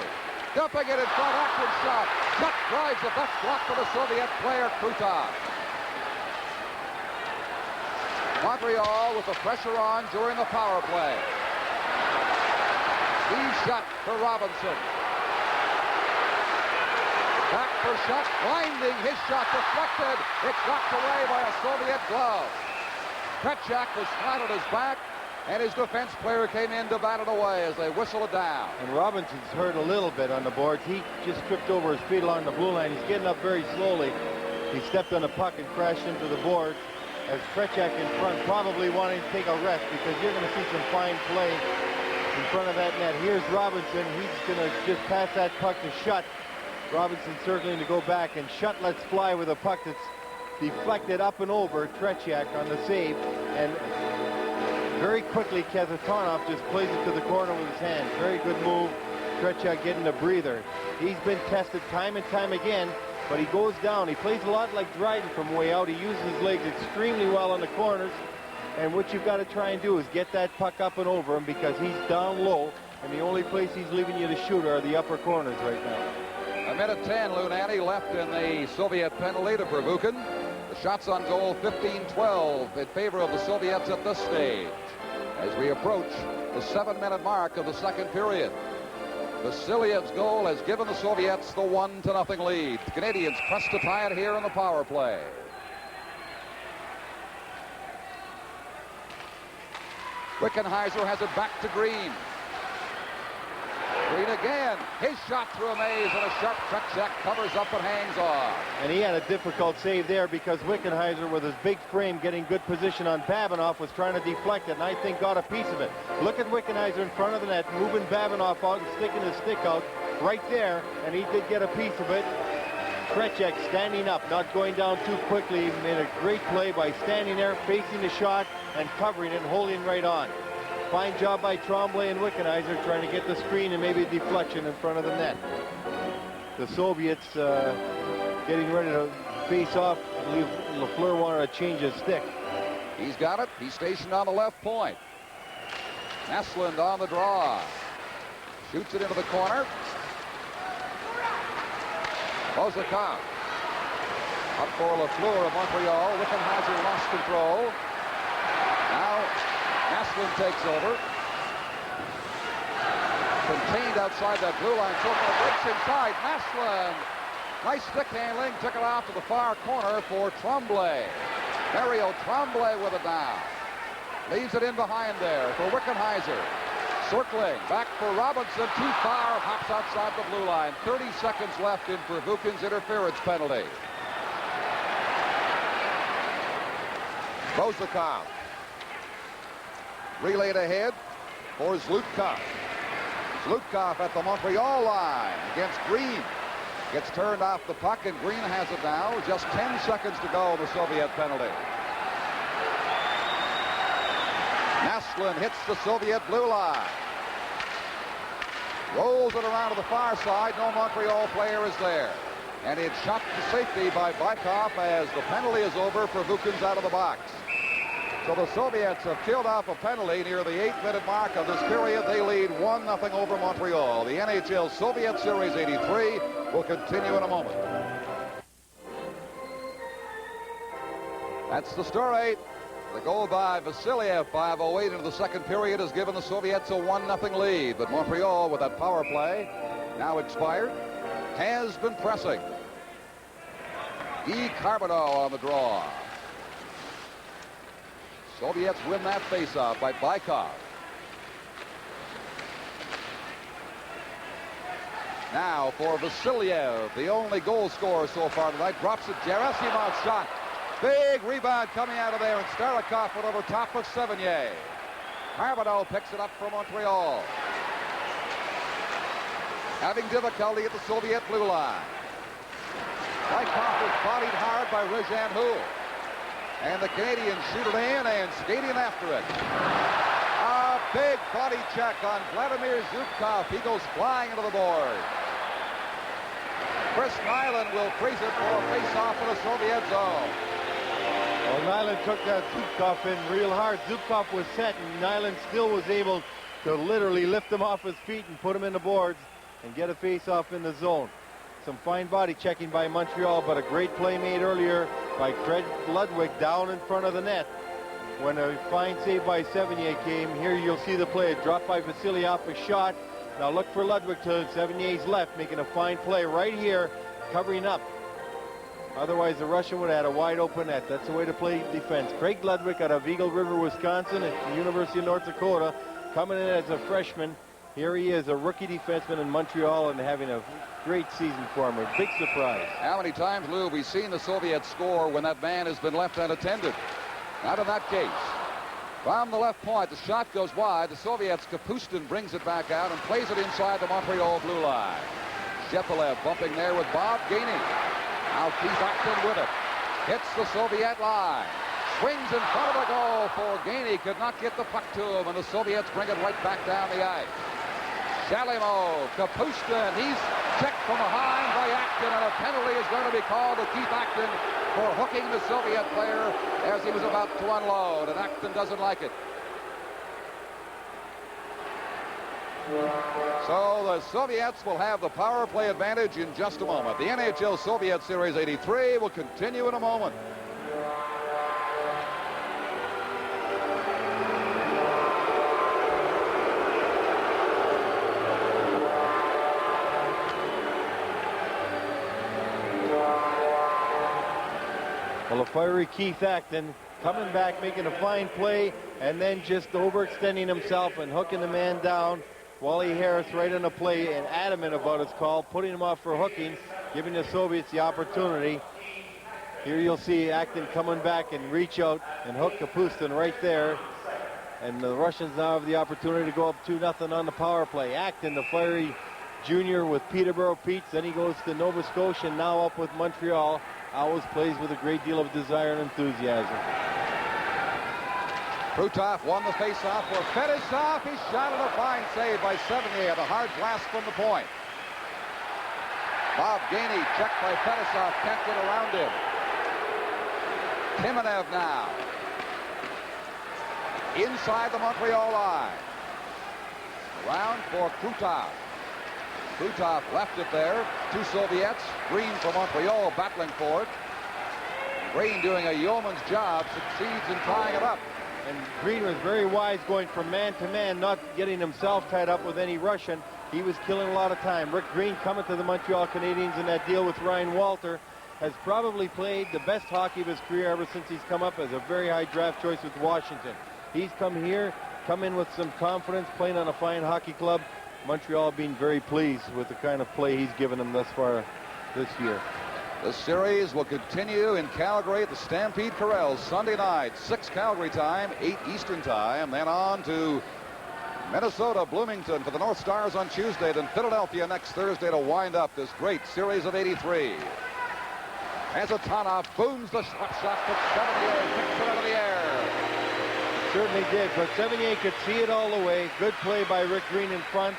dumping it in front. Acton shot. Shutt drives the best block for the Soviet player, Krutov. Montreal with the pressure on during the power play. Steve Shutt for Robinson. Back for Shutt, blinding, his shot deflected. It's knocked away by a Soviet glove. Tretjak was flat on his back, and his defense player came in to bat it away as they whistle it down. And Robinson's hurt a little bit on the boards. He just tripped over his feet along the blue line. He's getting up very slowly. He stepped on the puck and crashed into the boards as Tretjak in front, probably wanting to take a rest because you're going to see some fine play in front of that net. Here's Robinson. He's going to just pass that puck to Shutt. Robinson circling to go back, and Shutt lets fly with a puck that's deflected up and over Tretjak on the save, and very quickly Kazanov just plays it to the corner with his hands. Very good move. Tretjak getting a breather. He's been tested time and time again, but he goes down. He plays a lot like Dryden from way out. He uses his legs extremely well on the corners, and what you've got to try and do is get that puck up and over him because he's down low, and the only place he's leaving you to shoot are the upper corners right now. A minute 10, Lunati left in the Soviet penalty to Pervukin. The shots on goal 15-12 in favor of the Soviets at this stage as we approach the 7-minute mark of the second period. Vasilyev's goal has given the Soviets the 1-0 lead. The Canadians press to tie it here in the power play. Wickenheiser has it back to Green. Green again. His shot through a maze, and a sharp Tretchak covers up and hangs off. And he had a difficult save there because Wikenheiser, with his big frame getting good position on Babinoff, was trying to deflect it, and I think got a piece of it. Look at Wikenheiser in front of the net, moving Babinoff out and sticking his stick out right there, and he did get a piece of it. Tretchak standing up, not going down too quickly. He made a great play by standing there, facing the shot, and covering it and holding right on. Fine job by Tremblay and Wikenheiser trying to get the screen and maybe a deflection in front of the net. The Soviets getting ready to face off. I believe Lafleur wanted to change his stick. He's got it. He's stationed on the left point. Нэслунд on the draw. Shoots it into the corner. Vozakov. Up for Lafleur of Montreal. Wikenheiser lost control. Now Нэslund takes over. Contained outside that blue line. Chopin breaks inside. Нэslund. Nice stick handling. Took it off to the far corner for Tremblay. Mario Tremblay with it now. Leaves it in behind there for Wikenheiser. Circling. Back for Robinson. Too far. Hops outside the blue line. 30 seconds left in Pervukin's interference penalty. Vozakov. Relayed ahead for Zlutkov. Zlutkov at the Montreal line against Green. Gets turned off the puck, and Green has it now. Just 10 seconds to go, the Soviet penalty. Нэslund hits the Soviet blue line. Rolls it around to the far side. No Montreal player is there. And it's shot to safety by Bykov as the penalty is over. Pervukin's out of the box. So the Soviets have killed off a penalty near the 8-minute mark of this period. They lead 1-0 over Montreal. The NHL Soviet Series 83 will continue in a moment. That's the story. The goal by Vasiliev, 5:08 into the second period, has given the Soviets a 1-0 lead. But Montreal, with that power play, now expired, has been pressing. Carbono on the draw. Soviets win that faceoff by Bykov. Now for Vasiliev, the only goal scorer so far tonight, drops it. Gerasimov shot. Big rebound coming out of there, and Starikov went over top of Sevigny. Carbono picks it up for Montreal. Having difficulty at the Soviet blue line. Bykov is bodied hard by Rezhan Houl. And the Canadians shoot it in and skating after it. A big body check on Vladimir Zubkov. He goes flying into the board. Chris Nyland will freeze it for a face-off in the Soviet zone. Well, Nyland took that Zubkov in real hard. Zubkov was set, and Nyland still was able to literally lift him off his feet and put him in the boards and get a face-off in the zone. Some fine body checking by Montreal, but a great play made earlier by Craig Ludwig down in front of the net. When a fine save by Sevigny came, here you'll see the play. Dropped by Vasiliev, a shot. Now look for Ludwig to Sevigny's left, making a fine play right here, covering up. Otherwise, the Russian would have had a wide open net. That's the way to play defense. Craig Ludwig out of Eagle River, Wisconsin, at the University of North Dakota, coming in as a freshman. Here he is, a rookie defenseman in Montreal, and having a great season for him. A big surprise. How many times, Lou, have we seen the Soviets score when that man has been left unattended? Not in that case. From the left point, the shot goes wide. The Soviets, Kapustin brings it back out and plays it inside the Montreal blue line. Shepelev bumping there with Bob Gaining. Now Keith Acton with it. Hits the Soviet line. Swings in front of the goal for Gaining. Could not get the puck to him, and the Soviets bring it right back down the ice. Shalimo, Kapustin, he's checked from behind by Acton, and a penalty is going to be called to Keith Acton for hooking the Soviet player as he was about to unload, and Acton doesn't like it. So the Soviets will have the power play advantage in just a moment. The NHL Soviet Series 83 will continue in a moment. Well, a fiery Keith Acton coming back, making a fine play, and then just overextending himself and hooking the man down. Wally Harris right on the play and adamant about his call, putting him off for hooking, giving the Soviets the opportunity. Here you'll see Acton coming back and reach out and hook Kapustin right there. And the Russians now have the opportunity to go up 2-0 on the power play. Acton, the fiery junior with Peterborough Pete's, then he goes to Nova Scotia, now up with Montreal. Always plays with a great deal of desire and enthusiasm. Krutov won the face-off for Fettisov. He shot it, a fine save by Sevigny, and a hard blast from the point. Bob Gainey checked by Fettisov, kept it around him. Timonev now. Inside the Montreal line. Around for Krutov. Krutov left it there. Two Soviets. Green from Montreal battling for it. Green doing a yeoman's job, succeeds in tying it up. And Green was very wise going from man to man, not getting himself tied up with any Russian. He was killing a lot of time. Rick Green, coming to the Montreal Canadiens in that deal with Ryan Walter, has probably played the best hockey of his career ever since he's come up as a very high draft choice with Washington. He's come in with some confidence, playing on a fine hockey club. Montreal being very pleased with the kind of play he's given them thus far this year. The series will continue in Calgary at the Stampede Corrals Sunday night, 6 Calgary time, 8 Eastern time, then on to Minnesota, Bloomington for the North Stars on Tuesday, then Philadelphia next Thursday to wind up this great series of 83. Hhacionalov booms the slap shot, but Sevigny kicks it out of the air. Certainly did, but Sevigny could see it all the way. Good play by Rick Green in front.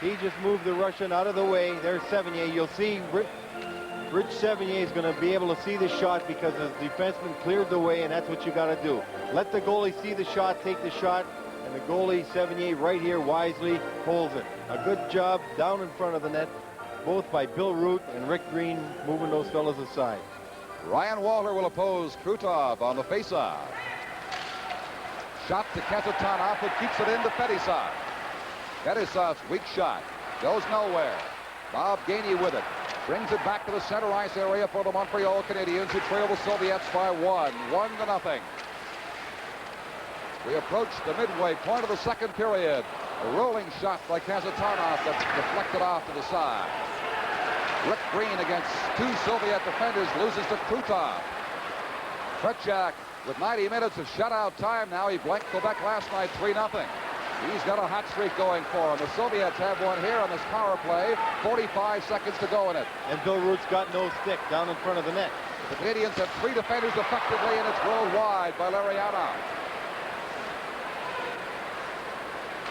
He just moved the Russian out of the way. There's Sevigny. You'll see Rich Sevigny is going to be able to see the shot because his defenseman cleared the way, and that's what you got to do. Let the goalie see the shot, take the shot, and the goalie, Sevigny, right here wisely holds it. A good job down in front of the net, both by Bill Root and Rick Green, moving those fellas aside. Ryan Walter will oppose Krutov on the faceoff. Shot to Hhacionalov, who keeps it into Fetisov. Fetisov's weak shot goes nowhere. Bob Gainey with it. Brings it back to the center ice area for the Montreal Canadiens, who trail the Soviets by 1-0. We approach the midway point of the second period. A rolling shot by Hhacionalov that's deflected off to the side. Rick Green against two Soviet defenders loses to Krutov. Tretjak with 90 minutes of shutout time now. He blanked Quebec last night 3-0. He's got a hot streak going for him. The Soviets have one here on this power play. 45 seconds to go in it. And Bill Root's got no stick down in front of the net. The Canadiens have 3 defenders effectively, and it's rolled wide by Larionov.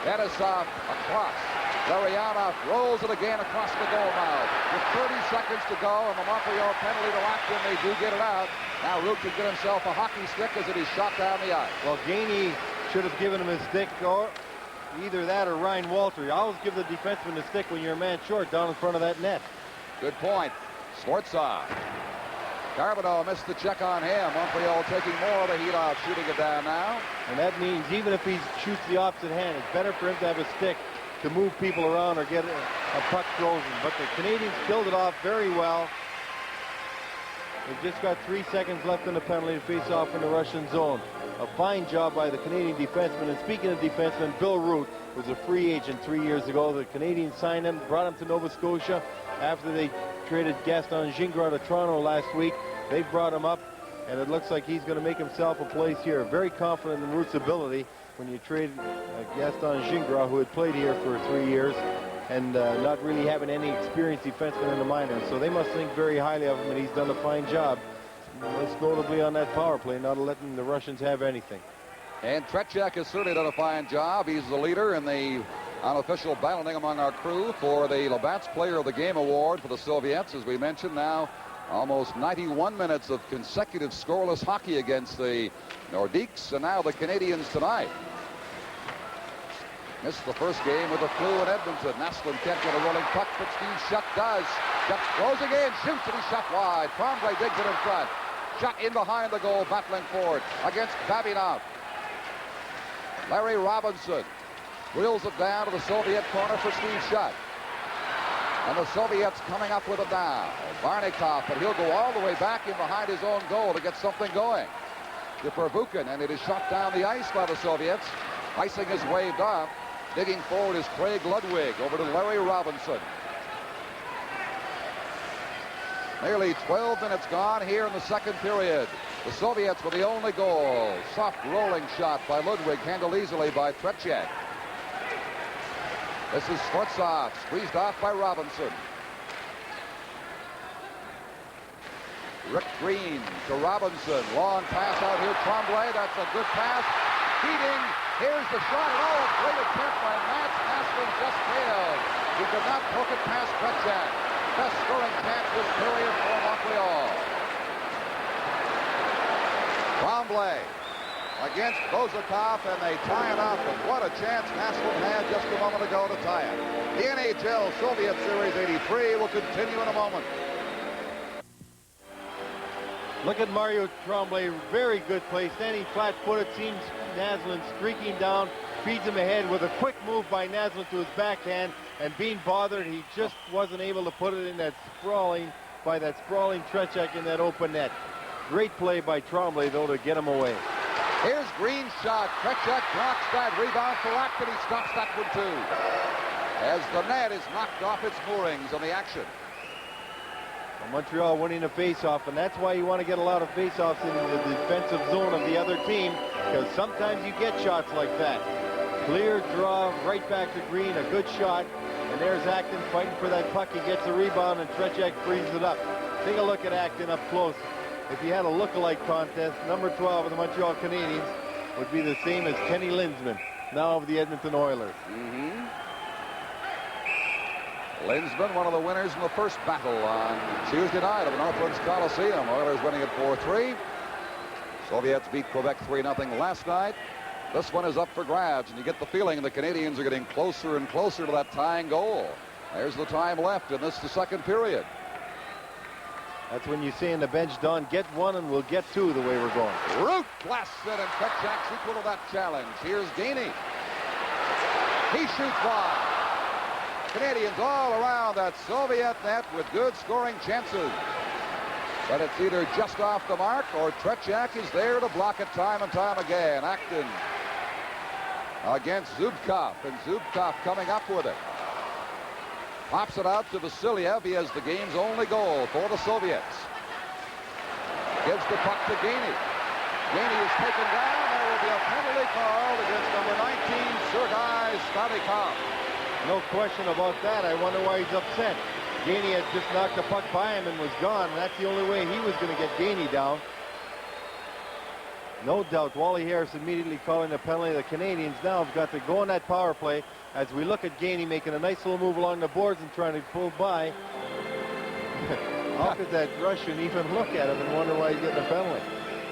Fetisov across. Larionov rolls it again across the goal mouth. With 30 seconds to go and the Montreal penalty to Acton, they do get it out. Now Root can get himself a hockey stick as it is shot down the ice. Well, Gainey should have given him his stick, or either that or Ryan Walter. You always give the defenseman the stick when you're a man short down in front of that net. Good point. Skvortsov. Karbono missed the check on him. Montreal taking more of the heat off, shooting it down now. And that means even if he shoots the opposite hand, it's better for him to have a stick to move people around or get a puck frozen. But the Canadiens killed it off very well. They've just got 3 seconds left in the penalty to face off in the Russian zone. A fine job by the Canadian defenseman. And speaking of defensemen, Bill Root was a free agent 3 years ago. The Canadiens signed him, brought him to Nova Scotia after they traded Gaston-Gingras to Toronto last week. They brought him up, and it looks like he's going to make himself a place here. Very confident in Root's ability when you trade Gaston-Gingras, who had played here for 3 years, and not really having any experienced defenseman in the minors. So they must think very highly of him, and he's done a fine job, most notably on that power play, not letting the Russians have anything. And Tretjak has certainly done a fine job. He's the leader in the unofficial balloting among our crew for the Labatt's Player of the Game award for the Soviets. As we mentioned, now almost 91 minutes of consecutive scoreless hockey against the Nordiques, and now the Canadiens tonight. Missed the first game with the flu in Edmonton. Нэslund can't get a rolling puck, but Steve Shutt does. Shutt closing in, shoots, and he's shot wide. Trombley digs it in front. Shutt in behind the goal, battling for it against Babinov. Larry Robinson wheels it down to the Soviet corner for Steve Shutt. And the Soviets coming up with it now. Varnakov, but he'll go all the way back in behind his own goal to get something going. To Pervukin, and it is shot down the ice by the Soviets. Icing is waved off. Digging forward is Craig Ludwig. Over to Larry Robinson. Nearly 12 minutes gone here in the second period. The Soviets with the only goal. Soft rolling shot by Ludwig, handled easily by Tretьяк. This is Skvortsov, squeezed off by Robinson. Rick Green to Robinson. Long pass out here. Tremblay, that's a good pass. Feeding. Here's the shot. Oh, great attempt by Mats. Нэslund just failed. He could not poke it past Tretьяk. Best scoring chance this period for Montreal. Tremblay against Vozakov, and they tie it up. And what a chance Нэslund had just a moment ago to tie it. The NHL Soviet Series 83 will continue in a moment. Look at Mario Tremblay, very good play, standing flat-footed, seems Naslund streaking down, feeds him ahead with a quick move by Naslund to his backhand, and being bothered, he just wasn't able to put it in that sprawling Tretьяk in that open net. Great play by Tremblay, though, to get him away. Here's Green's shot. Tretьяk blocks that. Rebound for Acton. He stops that one, too. As the net is knocked off its moorings on the action. Montreal winning a face-off, and that's why you want to get a lot of face-offs in the defensive zone of the other team, because sometimes you get shots like that. Clear draw, right back to Green, a good shot, and there's Acton fighting for that puck. He gets the rebound, and Tretьяk frees it up. Take a look at Acton up close. If he had a look-alike contest, number 12 of the Montreal Canadiens would be the same as Kenny Linsman, now of the Edmonton Oilers. Linsman, one of the winners in the first battle on Tuesday night of the Northlands Coliseum. Oilers winning at 4-3. Soviets beat Quebec 3-0 last night. This one is up for grabs, and you get the feeling the Canadiens are getting closer and closer to that tying goal. There's the time left in this, the second period. That's when you say in the bench, Don, get one and we'll get two the way we're going. Root blasts it, and Tretьяк's equal to that challenge. Here's Geinie. He shoots wide. Canadians all around that Soviet net with good scoring chances. But it's either just off the mark or Tretьяk is there to block it time and time again. Acton against Zubkov, and Zubkov coming up with it. Pops it out to Vasiliev. He has the game's only goal for the Soviets. Gives the puck to Geinie. Geinie is taken down. There will be a penalty called against number 19, Sergei Starikov. No question about that. I wonder why he's upset. Geinie had just knocked the puck by him and was gone. And that's the only way he was going to get Geinie down. No doubt, Wally Harris immediately calling the penalty. The Canadians now have got to go on that power play as we look at Geinie making a nice little move along the boards and trying to pull by. How could that Russian even look at him and wonder why he's getting a penalty?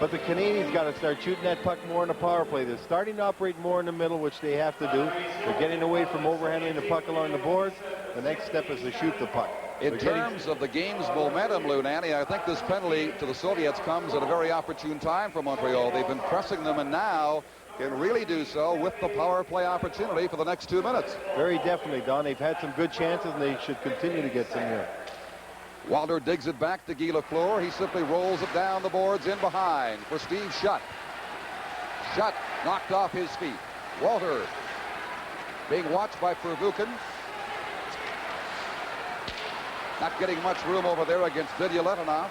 But the Canadians got to start shooting that puck more in the power play. They're starting to operate more in the middle, which they have to do. They're getting away from overhandling the puck along the boards. The next step is to shoot the puck. In terms of the game's momentum, Lou Nanny, I think this penalty to the Soviets comes at a very opportune time for Montreal. They've been pressing them, and now can really do so with the power play opportunity for the next 2 minutes. Very definitely, Don. They've had some good chances, and they should continue to get some here. Walter digs it back to Guy Lafleur. He simply rolls it down the boards in behind for Steve Shutt. Shutt knocked off his feet. Walter being watched by Pervukin. Not getting much room over there against Bilялетдинов.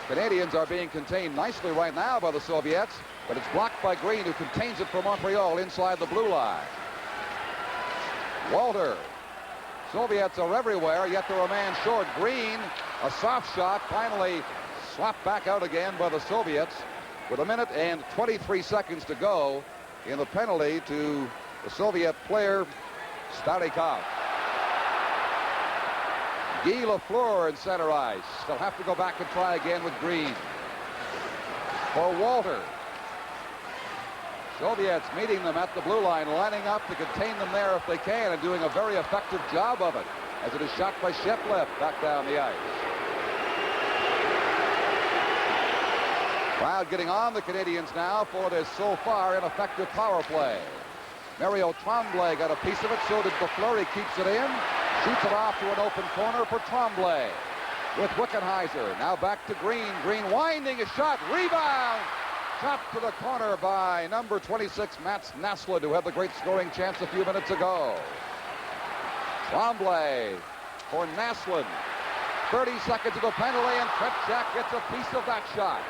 Canadians are being contained nicely right now by the Soviets, but it's blocked by Green, who contains it for Montreal inside the blue line. Walter. Soviets are everywhere, yet they're a man short. Green, a soft shot, finally slapped back out again by the Soviets with 1 minute and 23 seconds to go in the penalty to the Soviet player Starikov. Guy Lafleur in center ice. They'll have to go back and try again with Green. For Walter. Soviets meeting them at the blue line, lining up to contain them there if they can, and doing a very effective job of it, as it is shot by Sheplev back down the ice. Crowd getting on the Canadians now for this so far ineffective power play. Mario Tremblay got a piece of it, so did Lafleur. He keeps it in, shoots it off to an open corner for Tremblay with Wickenheiser. Now back to Green. Green winding a shot, rebound. Shot to the corner by number 26, Mats Näslund, who had the great scoring chance a few minutes ago. Tremblay for Näslund. 30 seconds to the penalty, and Tretjak gets a piece of that shot.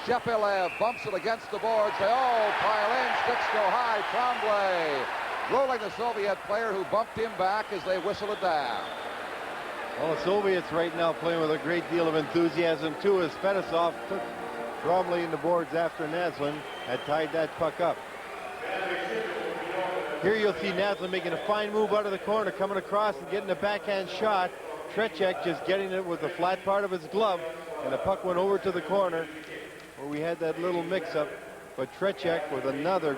Shepelev bumps it against the boards. They all pile in. Sticks go high. Tremblay rolling the Soviet player, who bumped him back as they whistle it down. Well, the Soviets right now playing with a great deal of enthusiasm too, as Fetisov took Tremblay in the boards after Näslund had tied that puck up. Here you'll see Näslund making a fine move out of the corner, coming across and getting a backhand shot. Tretjak just getting it with the flat part of his glove, and the puck went over to the corner where we had that little mix-up. But Tretjak with another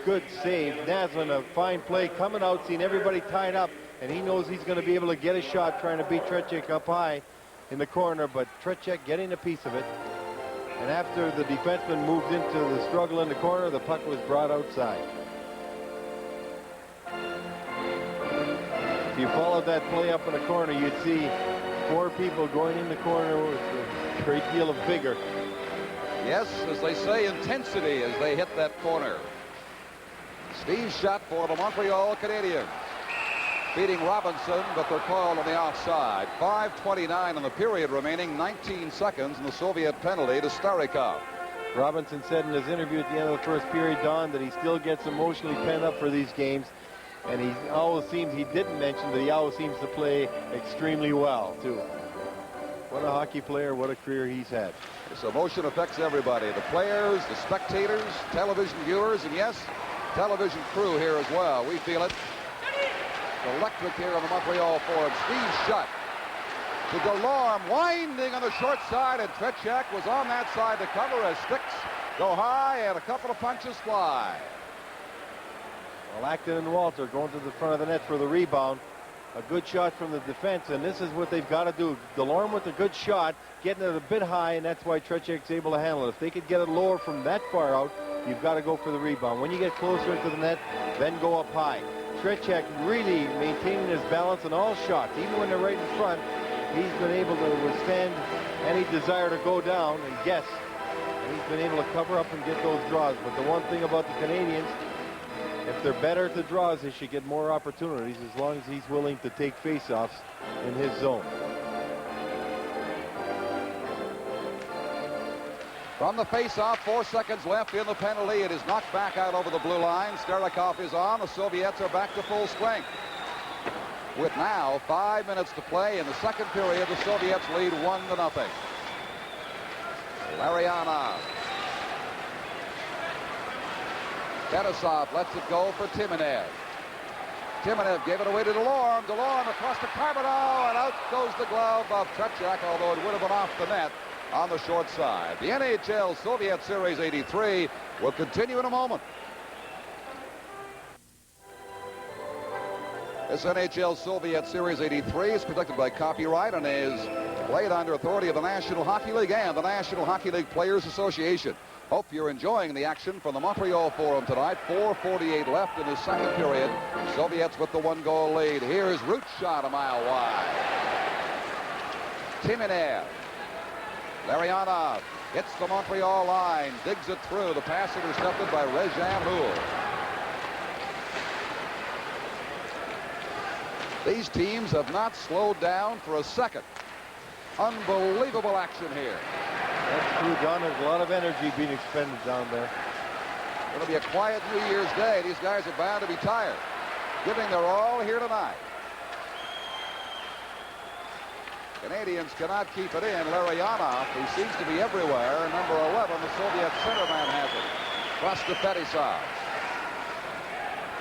good save. Näslund, a fine play, coming out, seeing everybody tied up, and he knows he's going to be able to get a shot trying to beat Tretjak up high in the corner, but Tretjak getting a piece of it. And after the defenseman moved into the struggle in the corner, the puck was brought outside. If you followed that play up in the corner, you'd see 4 people going in the corner with a great deal of vigor. Yes, as they say, intensity as they hit that corner. Steve shot for the Montreal Canadiens, beating Robinson, but they're called on the offside. 5:29 in the period remaining, 19 seconds, and the Soviet penalty to Starikov. Robinson said in his interview at the end of the first period, Don, that he still gets emotionally pent up for these games. And he didn't mention that he always seems to play extremely well, too. What a hockey player, what a career he's had. This emotion affects everybody, the players, the spectators, television viewers, and yes, television crew here as well. We feel it. It's electric here on the Montreal Forum. Steve shot to Delorme, winding on the short side, and Tretjak was on that side to cover as sticks go high and a couple of punches fly. Well, Acton and Walter going to the front of the net for the rebound. A good shot from the defense, and this is what they've got to do. Delorme with a good shot, getting it a bit high, and that's why Tretjak's able to handle it. If they could get it lower from that far out, you've got to go for the rebound. When you get closer into the net, then go up high. Tretjak really maintaining his balance on all shots. Even when they're right in front, he's been able to withstand any desire to go down and guess. And he's been able to cover up and get those draws. But the one thing about the Canadiens, if they're better at the draws, they should get more opportunities as long as he's willing to take face-offs in his zone. From the face-off, 4 seconds left in the penalty. It is knocked back out over the blue line. Starikov is on. The Soviets are back to full strength. With now 5 minutes to play in the second period, the Soviets lead 1-0. Larionov. Fetisov lets it go for Timunev. Timunev gave it away to Delorme. Delorme across to Karbonno, and out goes the glove of Tretjak, although it would have been off the net on the short side. The NHL Soviet Series 83 will continue in a moment. This NHL Soviet Series 83 is protected by copyright and is played under authority of the National Hockey League and the National Hockey League Players Association. Hope you're enjoying the action from the Montreal Forum tonight. 4:48 left in the second period. Soviets with the 1-goal lead. Here's Root's shot a mile wide. Timunev. Larionov hits the Montreal line, digs it through. The pass intercepted by Rezhan Houl. These teams have not slowed down for a second. Unbelievable action here. That's true, Don. There's a lot of energy being expended down there. It'll be a quiet New Year's Day. These guys are bound to be tired, giving their all here tonight. Canadians cannot keep it in. Larionov, who seems to be everywhere, number 11, the Soviet centerman, has it. Cross to Fetisov.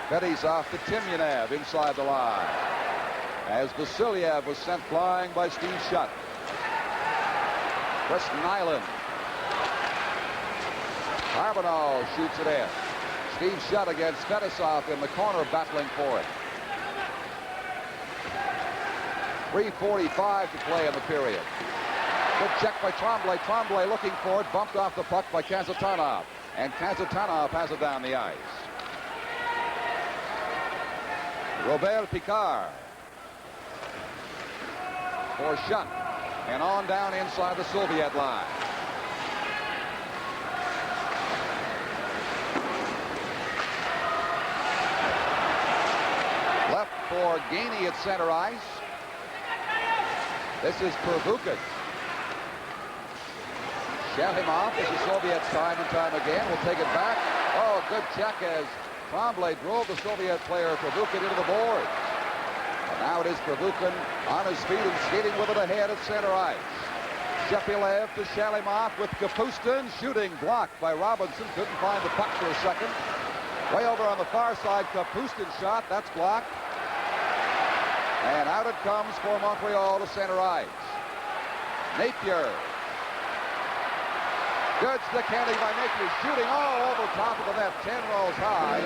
Fetisov to Timunev inside the line, as Vasiliev was sent flying by Steve Shutt. Chris Nyland. Karbonno shoots it in. Steve Shutt against Fetisov in the corner, battling for it. 3:45 to play in the period. Good check by Tremblay. Tremblay looking for it, bumped off the puck by Kasatonov, and Kasatonov has it down the ice. Robert Picard for Shutt, and on down inside the Soviet line. for Geyni at center ice. This is Pervukin. Shalimov, this is Soviets time and time again. We'll take it back. Oh, good check as Tremblay drove the Soviet player Pervukin into the board. And now it is Pervukin on his feet and skating with it ahead at center ice. Shepelev to Shalimov with Kapustin shooting, blocked by Robinson. Couldn't find the puck for a second. Way over on the far side, Kapustin shot. That's blocked. And out it comes for Montreal to center ice. Napier. Good stick handling by Napier, shooting all over top of the net, 10 rows high,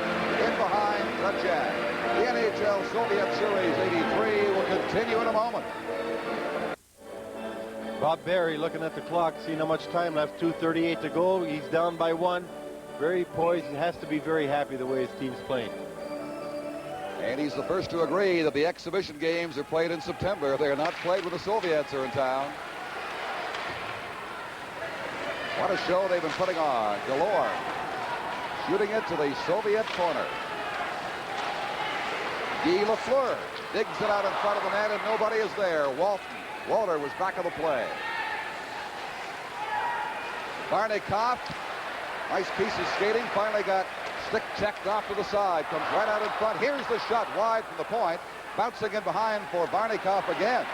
in behind Tretьяк. The NHL Soviet Series 83 will continue in a moment. Bob Barry looking at the clock, seeing how much time left, 2:38 to go. He's down by one. Very poised. He has to be very happy the way his team's playing. And he's the first to agree that the exhibition games are played in September. They are not played when the Soviets are in town. What a show they've been putting on. Delorme shooting it to the Soviet corner. Guy Lafleur digs it out in front of the net and nobody is there. Walter was back of the play. Varnakov, nice piece of skating, finally got stick checked off to the side, comes right out in front. Here's the shot wide from the point, bouncing in behind for Varnakov again.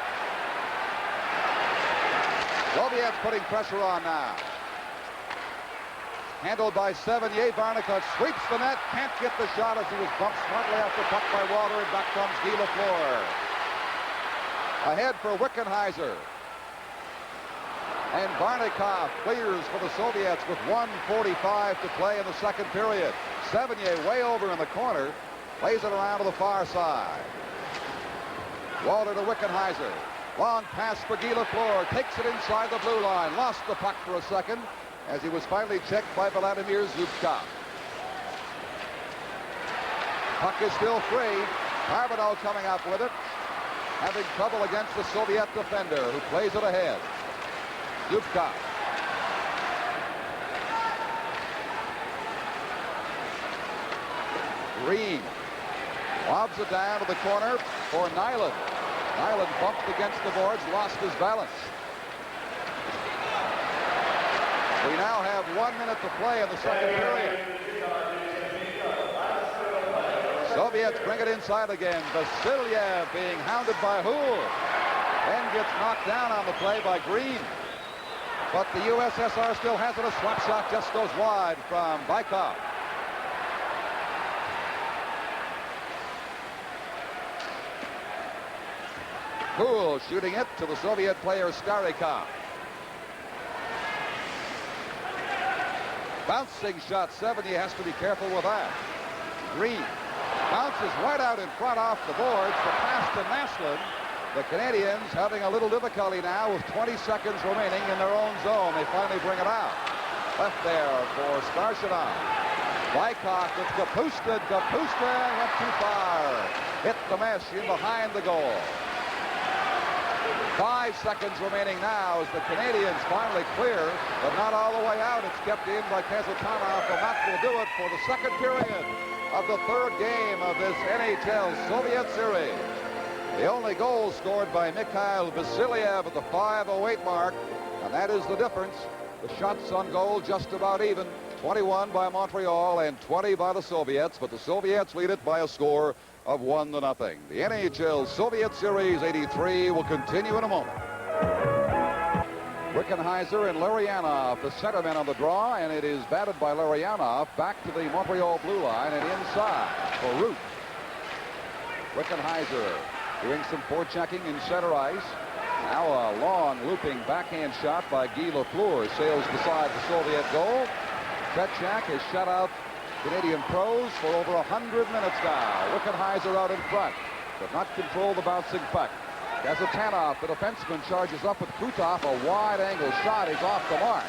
Soviets putting pressure on now. Handled by Sevigny. Varnakov sweeps the net, can't get the shot as he was bumped smartly off the puck by Walter, and back comes Guy Lafleur. Ahead for Wickenheiser. And Varnakov clears for the Soviets with 1:45 to play in the second period. Sevigny way over in the corner, plays it around to the far side. Walter to Wickenheiser. Long pass for Guy Lafleur, takes it inside the blue line, lost the puck for a second as he was finally checked by Vladimir Zubkov. Puck is still free. Karbono coming up with it, having trouble against the Soviet defender who plays it ahead. Zubkov. Green lobs it down to the corner for Nilon. Nilon bumped against the boards, lost his balance. We now have 1 minute to play in the second period. Soviets bring it inside again. Vasilyev being hounded by Houle. Then gets knocked down on the play by Green. But the USSR still has it. A swap shot just goes wide from Bykov. Houle shooting it to the Soviet player Starikov. Bouncing shot, Sevigny has to be careful with that. Green bounces right out in front off the boards. The pass to Нэslund. The Canadiens having a little difficulty now with 20 seconds remaining in their own zone. They finally bring it out. Left there for Starshinov. Bykov with Kapustin. Kapustin went too far. Hit the mesh in behind the goal. 5 seconds remaining now as the Canadiens finally clear, but not all the way out. It's kept in by Kazatanoff, and that will do it for the second period of the third game of this NHL Soviet Series. The only goal scored by Mikhail Vasilyev at the 5:08 mark, and that is the difference. The shots on goal just about even. 21 by Montreal and 20 by the Soviets, but the Soviets lead it by a score of 1-0. The NHL Soviet Series 83 will continue in a moment. Wickenheiser and Larionov, the centermen on the draw, and it is batted by Larionov back to the Montreal blue line and inside for Root. Wickenheiser doing some forechecking in center ice. Now a long looping backhand shot by Guy Lafleur sails beside the Soviet goal. Tretьяк has shut out Canadian pros for over 100 minutes now. Wickenheiser out in front, but not control the bouncing puck. Kazatanoff, the defenseman, charges up with Krutov. A wide-angle shot is off the mark.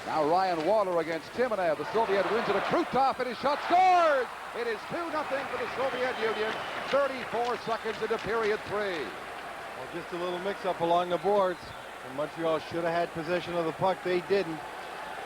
Now Ryan Walter against Timonov. The Soviet wins it to Krutov, and his shot scores! It is 2-0 for the Soviet Union. 34 seconds into period 3. Well, just a little mix-up along the boards. And Montreal should have had possession of the puck. They didn't.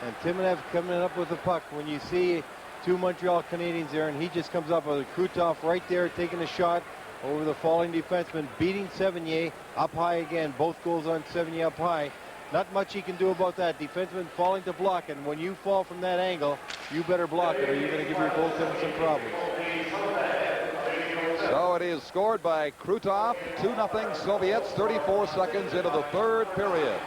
And Timonov coming up with the puck. When you see two Montreal Canadiens there, and he just comes up with Krutov right there, taking a shot over the falling defenseman, beating Sevigny up high again. Both goals on Sevigny up high. Not much he can do about that. Defenseman falling to block, and when you fall from that angle, you better block it or you're going to give your goaltender some problems. So it is scored by Krutov, 2-0 Soviets, 34 seconds into the third period.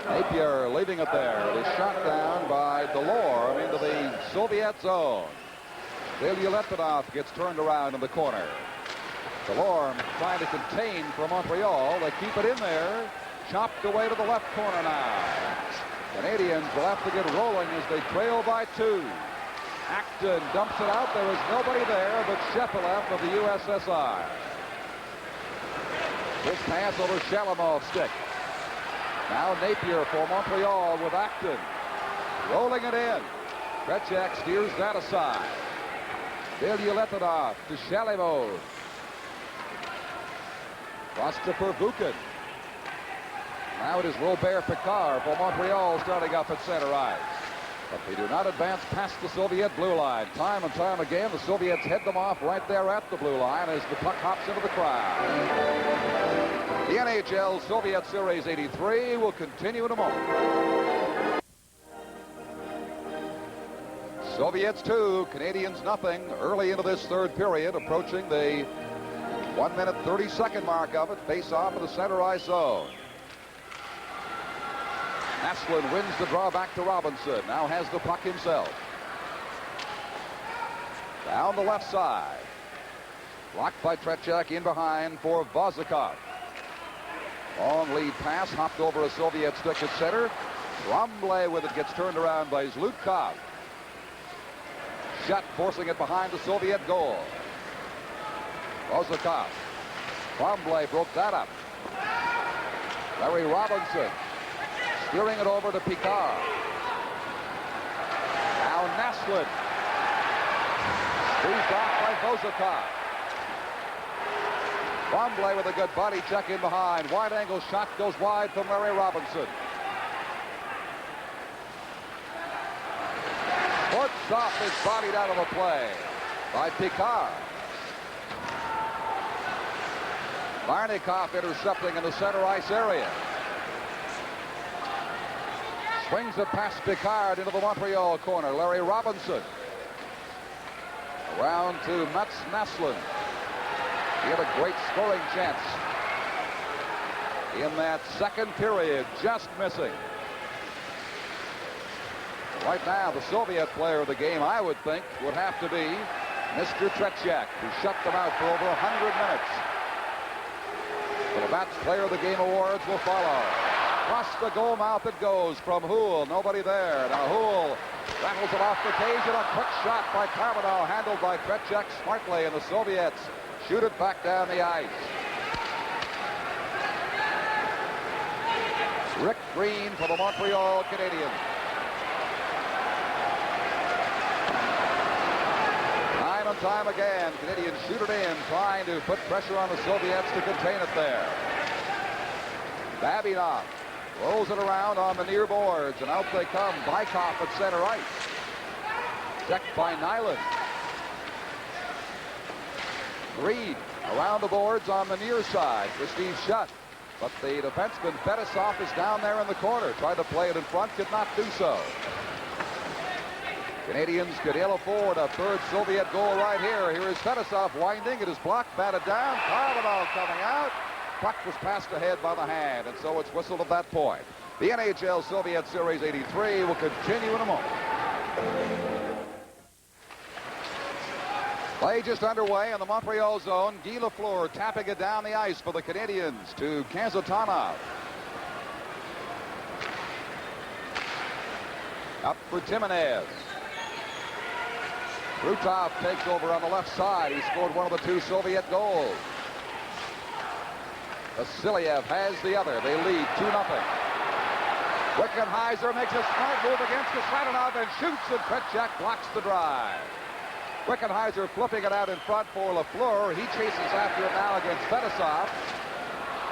Napier leaving it there. It is shot down by Delorme into the Soviet zone. Bilялетдинов gets turned around in the corner. Delorme trying to contain for Montreal. They keep it in there. Chopped away to the left corner now. Canadiens will have to get rolling as they trail by 2. Acton dumps it out. There is nobody there but Shepelef of the USSR. This pass over Shalimov's stick. Now Napier for Montreal with Acton. Rolling it in. Tretchak steers that aside. Bilялетdinov to Shalimov. Christopher Vukin. Now it is Robert Picard for Montreal starting up at center ice. But they do not advance past the Soviet blue line. Time and time again, the Soviets head them off right there at the blue line as the puck hops into the crowd. The NHL Soviet Series 83 will continue in a moment. Soviets 2, Canadiens nothing. Early into this third period, approaching the 1-minute 30-second mark of it. Face off in the center ice zone. Нэslund wins the draw back to Robinson. Now has the puck himself. Down the left side. Blocked by Tretchak in behind for Vozakov. Long lead pass hopped over a Soviet stick at center. Tramblé with it gets turned around by Zlutkov. Shot forcing it behind the Soviet goal. Vozakov. Tramblé broke that up. Larry Robinson. Steering it over to Picard. Now Нэslund. Squeezed off by Vozakov. Tramblé with a good body check in behind. Wide angle shot goes wide from Larry Robinson. Skvortsov is bodied out of the play by Picard. Varnikov intercepting in the center ice area. Swings it past Picard into the Montreal corner. Larry Robinson. Around to Mats Нэslund. He had a great scoring chance in that second period, just missing. Right now, the Soviet player of the game, I would think, would have to be Mr. Tretchak, who shut them out for over 100 minutes. The Bats Player of the Game awards will follow. Across the goal mouth it goes from Houle. Nobody there. Now Houle rattles it off the cage and a quick shot by Karbono, handled by Tretchak smartly, and the Soviets shoot it back down the ice. Rick Green for the Montreal Canadiens. Time and time again, Canadiens shoot it in, trying to put pressure on the Soviets to contain it there. Babinov rolls it around on the near boards, and out they come. Bykov at center ice. Checked by Nyland. Green around the boards on the near side for Steve Shutt. But the defenseman Fetisov is down there in the corner. Tried to play it in front, could not do so. Canadiens could ill afford a third Soviet goal right here. Here is Fetisov winding. It is blocked, batted down. Karbono coming out. Puck was passed ahead by the hand, and so it's whistled at that point. The NHL Soviet Series 83 will continue in a moment. Play just underway in the Montreal zone. Guy Lafleur tapping it down the ice for the Canadiens to Kazanov. Up for Timonez. Krutov takes over on the left side. He scored one of the two Soviet goals. Vasiliev has the other. They lead 2-0. Wickenheiser makes a smart move against Kazanov and shoots, and Tretchak blocks the drive. Wickenheiser flipping it out in front for Lafleur. He chases after it now against Fetisov.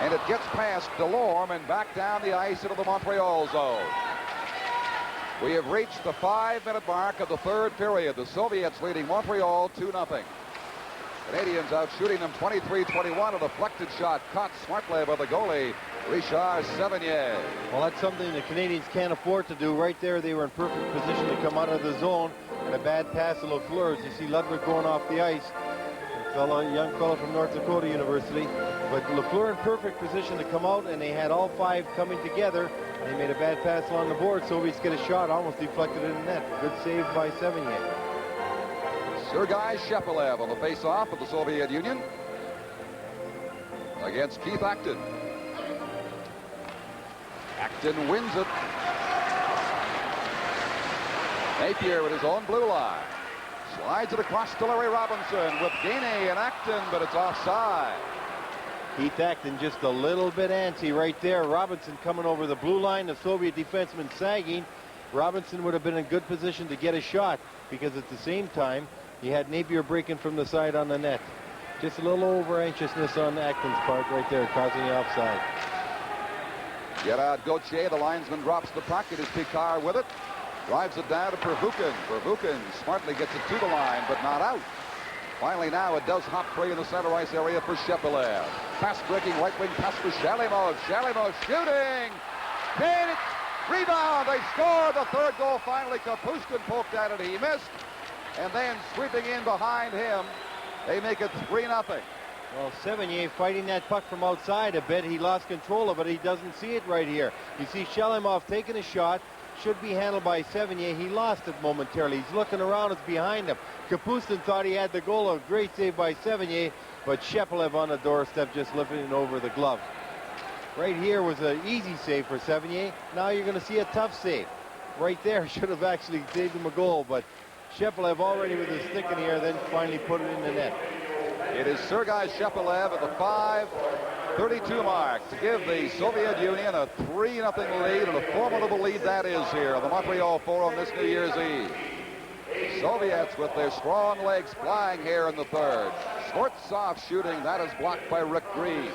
And it gets past Delorme and back down the ice into the Montreal zone. We have reached the 5-minute mark of the third period. The Soviets leading Montreal 2-0. Canadians out shooting them 23-21. A deflected shot caught smartly by the goalie, Richard Sevigny. Well, that's something the Canadians can't afford to do. Right there, they were in perfect position to come out of the zone. And a bad pass to Lafleur's. You see Ludwig going off the ice. A young fellow from North Dakota University. But Lafleur in perfect position to come out, and they had all five coming together. They made a bad pass along the board. Soviets get a shot, almost deflected in the net. Good save by Sevigny. Sergei Shepelev on the face-off of the Soviet Union against Keith Acton. Acton wins it. Napier with his own blue line. Slides it across to Larry Robinson with Geyne and Acton, but it's offside. Keith Acton just a little bit antsy right there. Robinson coming over the blue line. The Soviet defenseman sagging. Robinson would have been in good position to get a shot because at the same time, he had Napier breaking from the side on the net. Just a little over-anxiousness on Acton's part right there, causing the offside. Gerard Gauthier, the linesman, drops the puck. It is Picard with it. Drives it down to Pervukin. Pervukin smartly gets it to the line, but not out. Finally now it does hop free in the center ice area for Shepelev. Pass-breaking right-wing pass for Shalimov. Shalimov shooting. Kane, rebound. They score the third goal finally. Kapustin poked at it. He missed. And then sweeping in behind him, they make it 3-0. Well, Sevigny fighting that puck from outside a bit. He lost control of it. He doesn't see it right here. You see Shalimov taking a shot. Should be handled by Sevigny. He lost it momentarily. He's looking around. It's behind him. Kapustin thought he had the goal. A great save by Sevigny, but Shepelev on the doorstep just lifting it over the glove. Right here was an easy save for Sevigny. Now you're going to see a tough save. Right there should have actually saved him a goal, but Shepelev already with his stick in the air, then finally put it in the net. It is Sergei Shepelev at the 5:32 mark to give the Soviet Union a 3-0 lead, and a formidable lead that is here on the Montreal Forum this New Year's Eve. Soviets with their strong legs flying here in the third. Skvortsov shooting, that is blocked by Rick Green.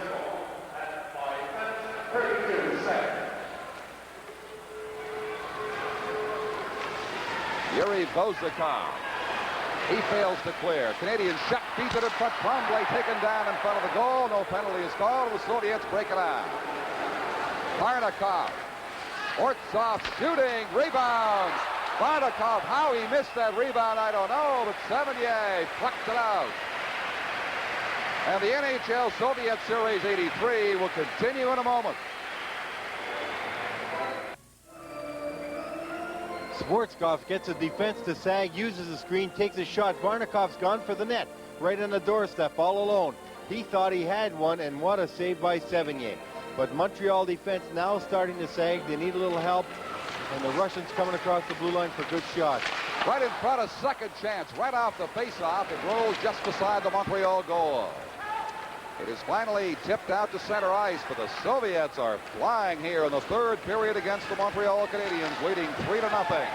Yuri Vozakov. He fails to clear. Canadian shot beat it in front. Trombley taken down in front of the goal. No penalty is called. The Soviets break it out. Varnakov. Skvortsov shooting. Rebound. Varnakov, how he missed that rebound, I don't know, but Sevigny plucked it out. And the NHL Soviet Series 83 will continue in a moment. Skvortsov gets a defense to sag, uses the screen, takes a shot. Varnakov's gone for the net, right on the doorstep, all alone. He thought he had one, and what a save by Sevigny. But Montreal defense now starting to sag. They need a little help, and the Russians coming across the blue line for good shots. Right in front of second chance, right off the face-off. It rolls just beside the Montreal goal. It is finally tipped out to center ice, but the Soviets are flying here in the third period against the Montreal Canadiens, leading 3-0.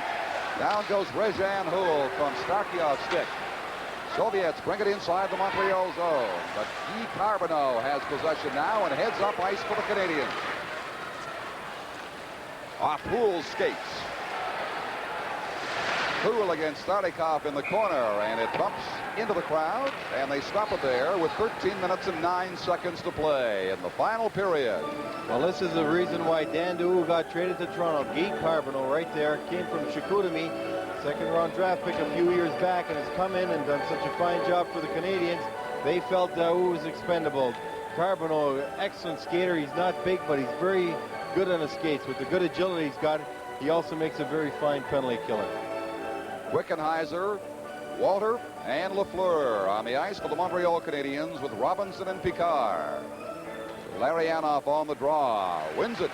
Down goes Rezhan Houl from Starkiov's stick. Soviets bring it inside the Montreal zone, but Picar-L has possession now and heads up ice for the Canadiens. Off Houl's skates. Houl against Starikov in the corner, and it bumps into the crowd, and they stop it there with 13 minutes and 9 seconds to play in the final period. Well, this is the reason why Dan Duhou got traded to Toronto. Picar-L right there came from Chicoutimi, second-round draft pick a few years back, and has come in and done such a fine job for the Canadiens. They felt Duhou was expendable. Picar-L, excellent skater. He's not big, but he's very good on his skates. With the good agility he's got, he also makes a very fine penalty killer. Wickenheiser, Walter, and Lafleur on the ice for the Montreal Canadiens with Robinson and Picard. Larionov on the draw, wins it,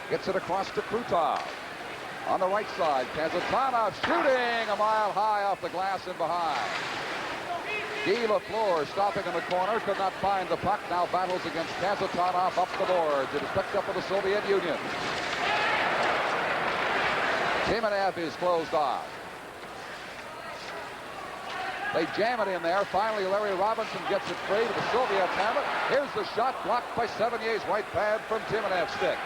gets it across to Krutov. On the right side, Kasatonov shooting a mile high off the glass and behind. Guy Lafleur stopping in the corner, could not find the puck, now battles against Kasatonov up the boards. It is picked up for the Soviet Union. Timonev is closed off. They jam it in there. Finally, Larry Robinson gets it free, but the Soviets have it. Here's the shot blocked by Sevigny's right pad from Timonev's stick.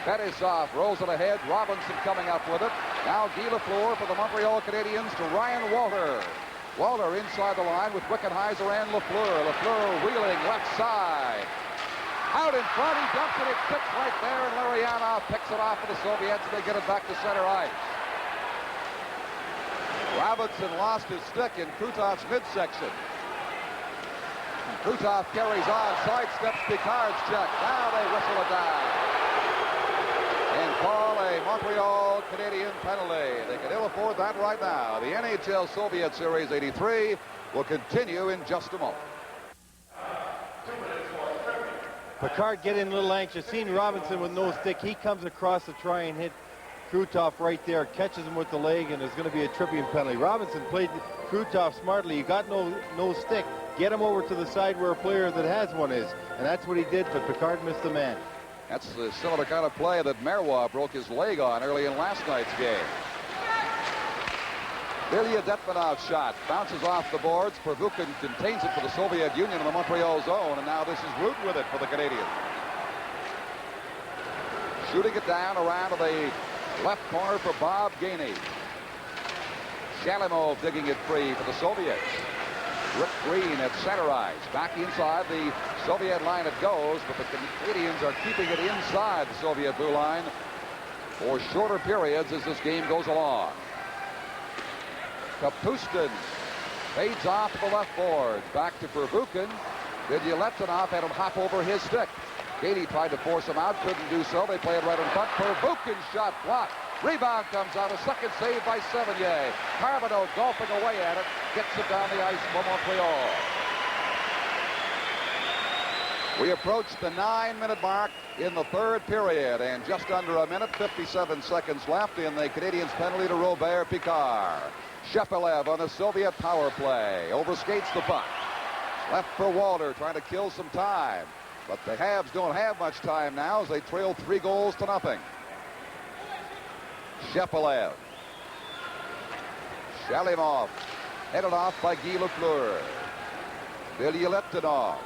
Fetisov rolls it ahead. Robinson coming up with it. Now Guy Lafleur for the Montreal Canadiens to Ryan Walter. Walter inside the line with Wickenheiser and Lafleur. Lafleur wheeling left side. Out in front, he dumps it. It kicks right there, and Larionov picks it off for the Soviets, and they get it back to center ice. Robinson lost his stick in Krutov's midsection. Krutov carries on, sidesteps Picard's check. Now they whistle it down and call a Montreal Canadian penalty. They can ill afford that right now. The NHL Soviet Series 83 will continue in just a moment. Picard getting a little anxious. Seeing Robinson with no stick, he comes across to try and hit Krutov right there, catches him with the leg, and there's going to be a tripping penalty. Robinson played Krutov smartly. You got no stick. Get him over to the side where a player that has one is, and that's what he did, but Picard missed the man. That's the similar kind of play that Marois broke his leg on early in last night's game. Bilya-Detmanov's shot bounces off the boards. Pervukin contains it for the Soviet Union in the Montreal zone, and now this is Root with it for the Canadians. Shooting it down around to the left corner for Bob Gainie. Shalimov digging it free for the Soviets. Rick Green at center ice. Back inside the Soviet line it goes, but the Canadians are keeping it inside the Soviet blue line for shorter periods as this game goes along. Kapustin fades off the left boards. Back to Pervukin. Bilyaletdinov had him hop over his stick. Gainie tried to force him out, couldn't do so. They play it right in front. Pervukin's shot blocked. Rebound comes out. A second save by Sevigny. Carbonno golfing away at it. Gets it down the ice for Montreal. We approach the 9-minute mark in the third period, and just under a minute, 57 seconds left in the Canadiens' penalty to Robert Picard. Shepelev on the Soviet power play. Overskates the puck. Left for Walter, trying to kill some time. But the Habs don't have much time now as they trail 3-0. Shepelev. Shalimov. Headed off by Guy Lafleur. Bilyaletdinov.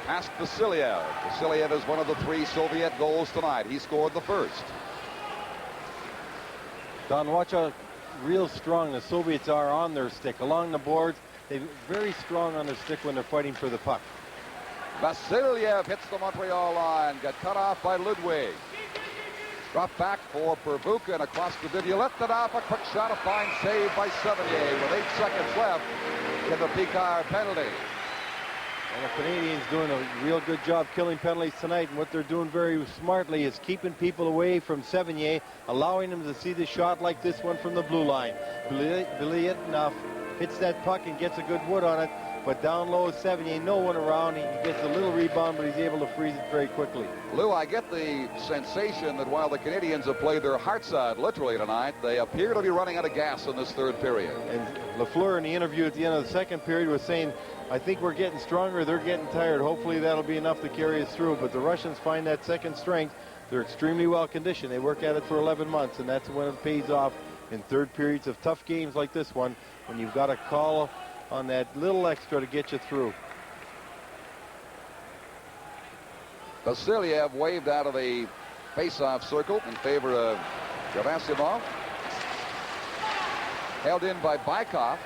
Past Vasiliev. Vasiliev is one of the 3 Soviet goals tonight. He scored the first. Don, watch how real strong the Soviets are on their stick. Along the boards, they're very strong on their stick when they're fighting for the puck. Vasiliev hits the Montreal line. Got cut off by Ludwig. Drop back for Pervukin across the Bilyaletdinov. A quick shot, a fine save by Sevigny with 8 seconds left in the Picard penalty. And the Canadians doing a real good job killing penalties tonight, and what they're doing very smartly is keeping people away from Sevigny, allowing them to see the shot like this one from the blue line. Bilyaletdinov hits that puck and gets a good wood on it, but down low is Sevigny, no one around. He gets a little rebound, but he's able to freeze it very quickly. Lou, I get the sensation that while the Canadians have played their hearts out literally tonight, they appear to be running out of gas in this third period. And Lafleur in the interview at the end of the second period was saying, I think we're getting stronger, they're getting tired. Hopefully that'll be enough to carry us through. But the Russians find that second strength. They're extremely well conditioned. They work at it for 11 months, and that's when it pays off in third periods of tough games like this one, when you've got to call on that little extra to get you through. Vasiliev waved out of the face-off circle in favor of Gerasimov. Held in by Bykov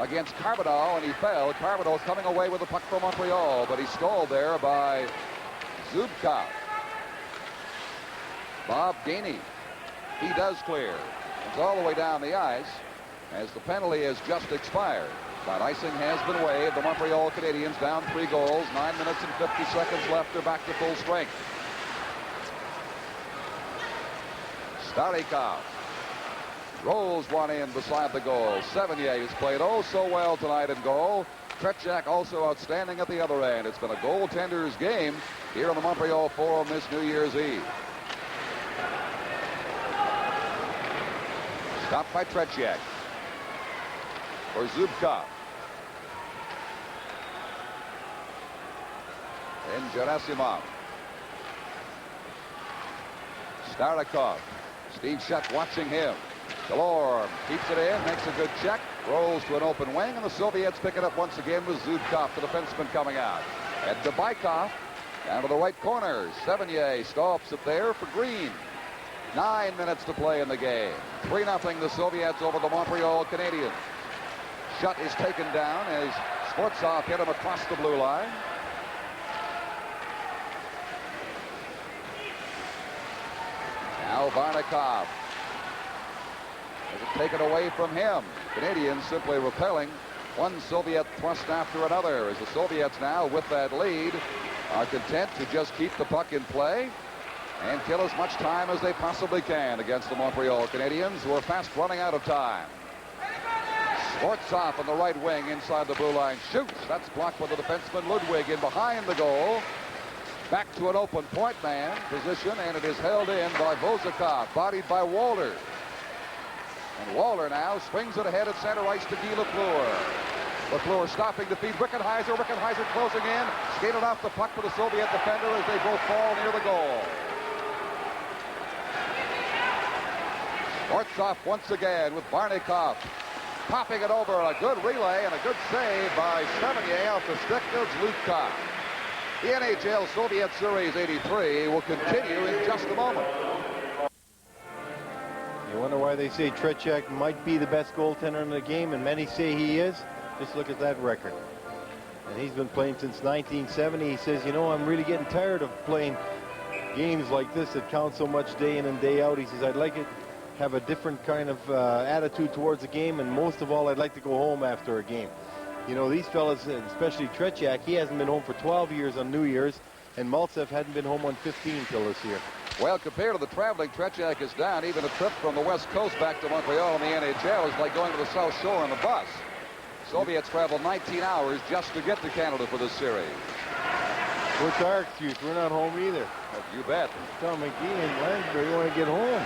against Carbonno, and he fell. Carbonno coming away with the puck from Montreal, but he's stalled there by Zubkov. Bob Gainie, he does clear. It's all the way down the ice as the penalty has just expired. But icing has been waived. The Montreal Canadiens down 3 goals. 9 minutes and 50 seconds left. They're back to full strength. Starikov rolls one in beside the goal. Sevigny has played oh so well tonight in goal. Tretjak also outstanding at the other end. It's been a goaltender's game here on the Montreal Forum this New Year's Eve. Stopped by Tretjak. For Zubkov. And Gerasimov. Starikov. Steve Shutt watching him. Delorme keeps it in, makes a good check, rolls to an open wing, and the Soviets pick it up once again with Zubkov, the defenseman, coming out. And to Bykov. Down to the right corner. Sevigny stops it there for Green. 9 minutes to play in the game. 3-0 the Soviets over the Montreal Canadiens. Shutt is taken down as Skvortsov hit him across the blue line. Now Varnakov. Has it taken away from him. Canadians simply repelling one Soviet thrust after another as the Soviets now with that lead are content to just keep the puck in play and kill as much time as they possibly can against the Montreal Canadiens, who are fast running out of time. Skvortsov on the right wing inside the blue line shoots. That's blocked by the defenseman Ludwig in behind the goal. Back to an open point man position, and it is held in by Vozakov, bodied by Walter. And Walter now swings it ahead at center ice to Guy Lafleur. Lafleur stopping to feed Wickenheiser. Wickenheiser closing in. Skated off the puck for the Soviet defender as they both fall near the goal. Skvortsov once again with Varnakov popping it over. A good relay and a good save by Sevigny off the stick of Zlutko. The NHL Soviet Series 83 will continue in just a moment. You wonder why they say Tretьяк might be the best goaltender in the game, and many say he is. Just look at that record. And he's been playing since 1970. He says, you know, I'm really getting tired of playing games like this that count so much day in and day out. He says, I'd like it have a different kind of attitude towards the game, and most of all, I'd like to go home after a game. You know, these fellas, especially Tretьяк, he hasn't been home for 12 years on New Year's, and Maltsev hadn't been home on 15 till this year. Well, compared to the traveling Tretьяk is down, even a trip from the West Coast back to Montreal in the NHL is like going to the South Shore on the bus. Soviets traveled 19 hours just to get to Canada for this series. What's our excuse? We're not home either. You bet. Tom McGee and Lansbury want to get home.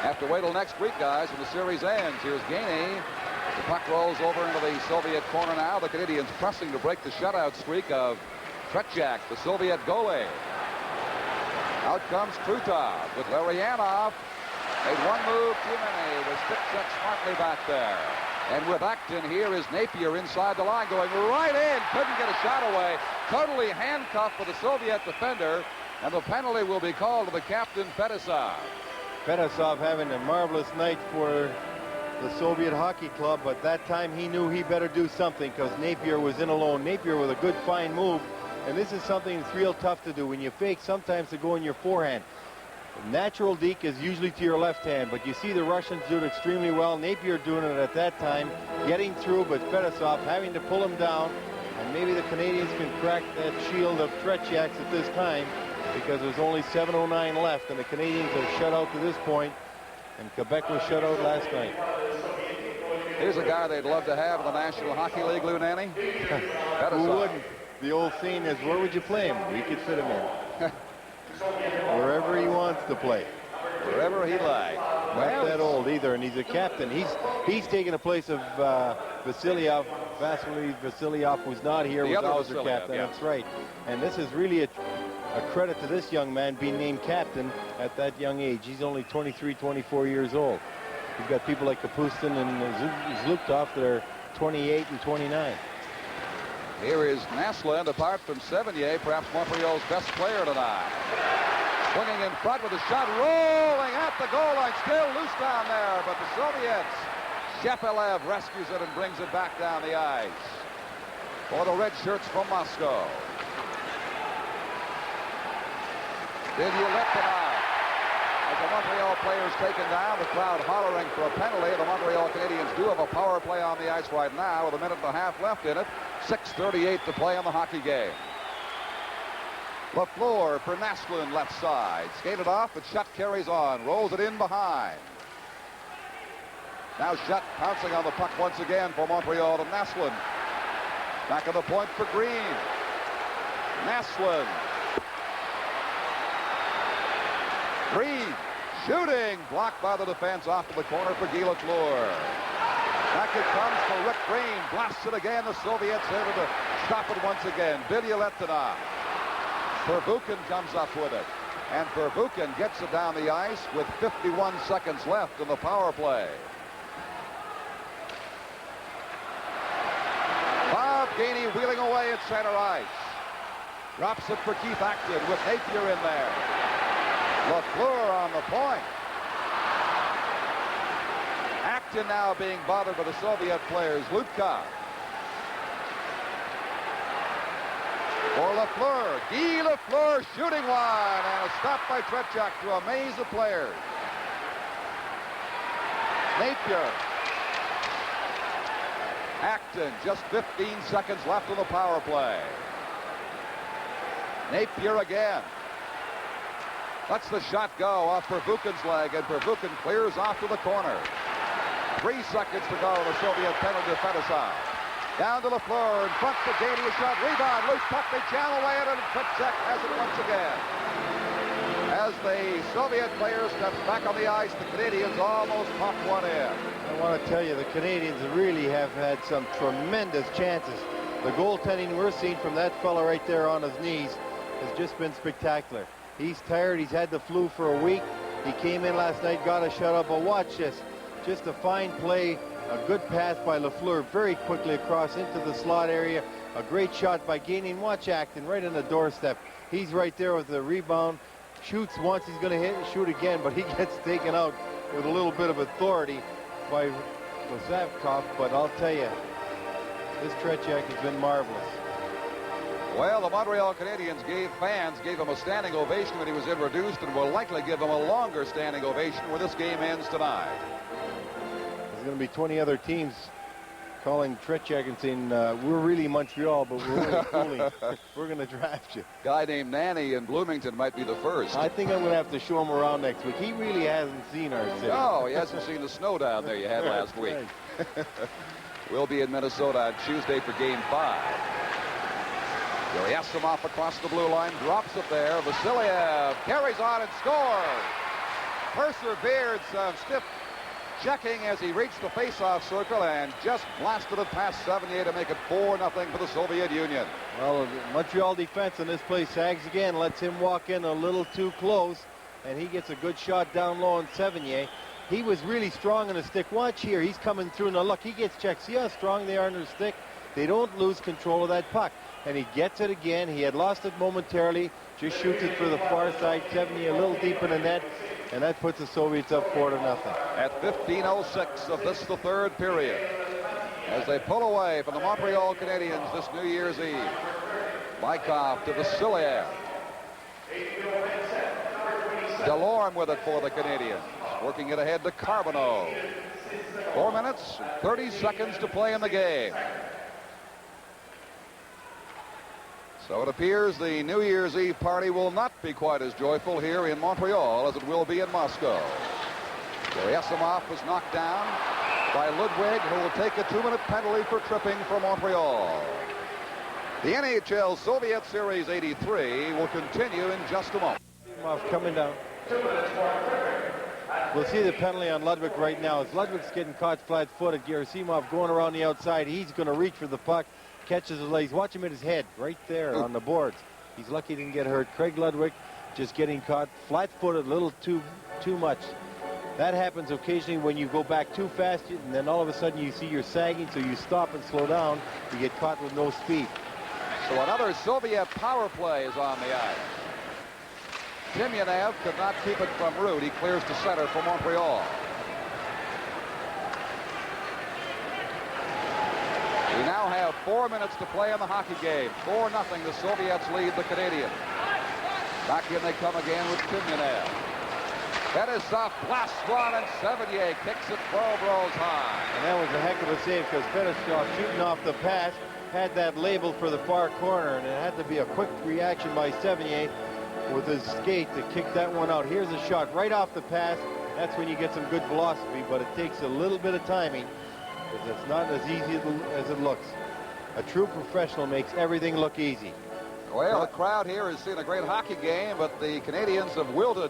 Have to wait till next week, guys, when the series ends. Here's Gainie. The puck rolls over into the Soviet corner now. The Canadians pressing to break the shutout streak of Tretьяk, the Soviet goalie. Out comes Krutov with Larionov. Made one move too many. Was Tretьяk smartly back there. And with Acton, here is Napier inside the line going right in. Couldn't get a shot away. Totally handcuffed for the Soviet defender. And the penalty will be called to the captain, Fetisov. Fetisov having a marvelous night for the Soviet hockey club, but that time he knew he better do something because Napier was in alone. Napier with a good fine move, and this is something that's real tough to do. When you fake, sometimes to go in your forehand. Natural deke is usually to your left hand, but you see the Russians do it extremely well. Napier doing it at that time, getting through, but Fetisov having to pull him down, and maybe the Canadians can crack that shield of Tretьяк's at this time, because there's only 7:09 left, and the Canadians are shut out to this point, and Quebec was shut out last night. Here's a guy they'd love to have in the National Hockey League, Lou Nanny. Who wouldn't? The old scene is, where would you play him? We could fit him in. Wherever he wants to play. Wherever he'd like. Not that old either, and he's a captain. He's taking the place of Vasily Vasilyev, who's not here, was always the captain. Yeah. That's right. And this is really a credit to this young man being named captain at that young age. He's only 23, 24 years old. You've got people like Kapustin and Zluktov that are 28 and 29. Here is Naslund, apart from Sevigny, perhaps Montreal's best player tonight. Swinging in front with a shot, rolling at the goal line, still loose down there, but the Soviets, Shepelev rescues it and brings it back down the ice for the red shirts from Moscow. Bilялетdinov, as the Montreal players taken down, the crowd hollering for a penalty. The Montreal Canadiens do have a power play on the ice right now with a minute and a half left in it. 6:38 to play on the hockey game. Lafleur for Naslund, left side. Skated off, but Shutt carries on. Rolls it in behind. Now Shutt pouncing on the puck once again for Montreal to Naslund. Back of the point for Green. Naslund. Green shooting. Blocked by the defense off to the corner for Guy Lafleur. Back it comes for Rick Green. Blasts it again. The Soviets able to stop it once again. Bilялетdinov. Pervukin comes up with it. And Pervukin gets it down the ice with 51 seconds left in the power play. Bob Gainie wheeling away at center ice. Drops it for Keith Acton with Napier in there. LaFleur on the point. Acton now being bothered by the Soviet players. Lutka. For LaFleur. Guy LaFleur shooting one. And a stop by Tretjak to amaze the players. Napier. Acton, just 15 seconds left on the power play. Napier again. Lets the shot go off Pervukin's leg, and Pervukin clears off to the corner. 3 seconds to go. The Soviet penalty to Fettisov. Down to LaFleur, in front to Gaiety, a shot, rebound, loose puck, they channel away at it, and Tretjak has it once again. As the Soviet player steps back on the ice, the Canadians almost popped one in. I want to tell you, the Canadians really have had some tremendous chances. The goaltending we're seeing from that fella right there on his knees has just been spectacular. He's tired. He's had the flu for a week. He came in last night, got a shutout, but watch this. Just a fine play, a good pass by LaFleur very quickly across into the slot area. A great shot by Gaiety. Watch Acton right on the doorstep. He's right there with the rebound. Shoots once, he's going to hit and shoot again, but he gets taken out with a little bit of authority by Vozavkov. But I'll tell you, this Tretjak has been marvelous. Well, the Montreal Canadiens fans gave him a standing ovation when he was introduced, and will likely give him a longer standing ovation when this game ends tonight. There's going to be 20 other teams calling Tretjak and saying, we're really Montreal, but we're really fooling. We're going to draft you. Guy named Nanny in Bloomington might be the first. I think I'm going to have to show him around next week. He really hasn't seen our city. No, he hasn't seen the snow down there you had last week. We'll be in Minnesota on Tuesday for Game 5. Gerasimov across the blue line, drops it there. Vasiliev carries on and scores. Persevered some stiff checking as he reached the face-off circle and just blasted it past Sevigny to make it 4-0 for the Soviet Union. Well, the Montreal defense in this place sags again, lets him walk in a little too close, and he gets a good shot down low on Sevigny. He was really strong in the stick. Watch here, he's coming through. Now look, he gets checked. See how strong they are in their stick? They don't lose control of that puck. And he gets it again. He had lost it momentarily. Just shoots it for the far side. Sevigny a little deep in the net. And that puts the Soviets up 4-0. At 15:06 of this, the third period, as they pull away from the Montreal Canadiens this New Year's Eve. Bykov to Vasiliev. Delorme with it for the Canadiens. Working it ahead to Karbono. 4 minutes and 30 seconds to play in the game. So it appears the New Year's Eve party will not be quite as joyful here in Montreal as it will be in Moscow. Gerasimov was knocked down by Ludwig, who will take a 2-minute penalty for tripping for Montreal. The NHL Soviet Series 83 will continue in just a moment. Coming down. We'll see the penalty on Ludwig right now. As Ludwig's getting caught flat-footed, Gerasimov going around the outside. He's going to reach for the puck. Catches his legs. Watch him hit his head right there on the boards. He's lucky he didn't get hurt. Craig Ludwig just getting caught flat-footed a little too much. That happens occasionally when you go back too fast, and then all of a sudden you see you're sagging, so you stop and slow down. You get caught with no speed. So another Soviet power play is on the ice. Timonev could not keep it from Root. He clears to center for Montreal. We now have 4 minutes to play in the hockey game. 4-0. The Soviets lead the Canadians. Back in they come again with Timonev. Fettisov blasts one, and Sevigny kicks it 12 rows high. And that was a heck of a save because Fettisov shooting off the pass had that label for the far corner, and it had to be a quick reaction by Sevigny with his skate to kick that one out. Here's a shot right off the pass. That's when you get some good velocity, but it takes a little bit of timing. It's not as easy as it looks. A true professional makes everything look easy. Well, the crowd here has seen a great hockey game, but the Canadians have wilted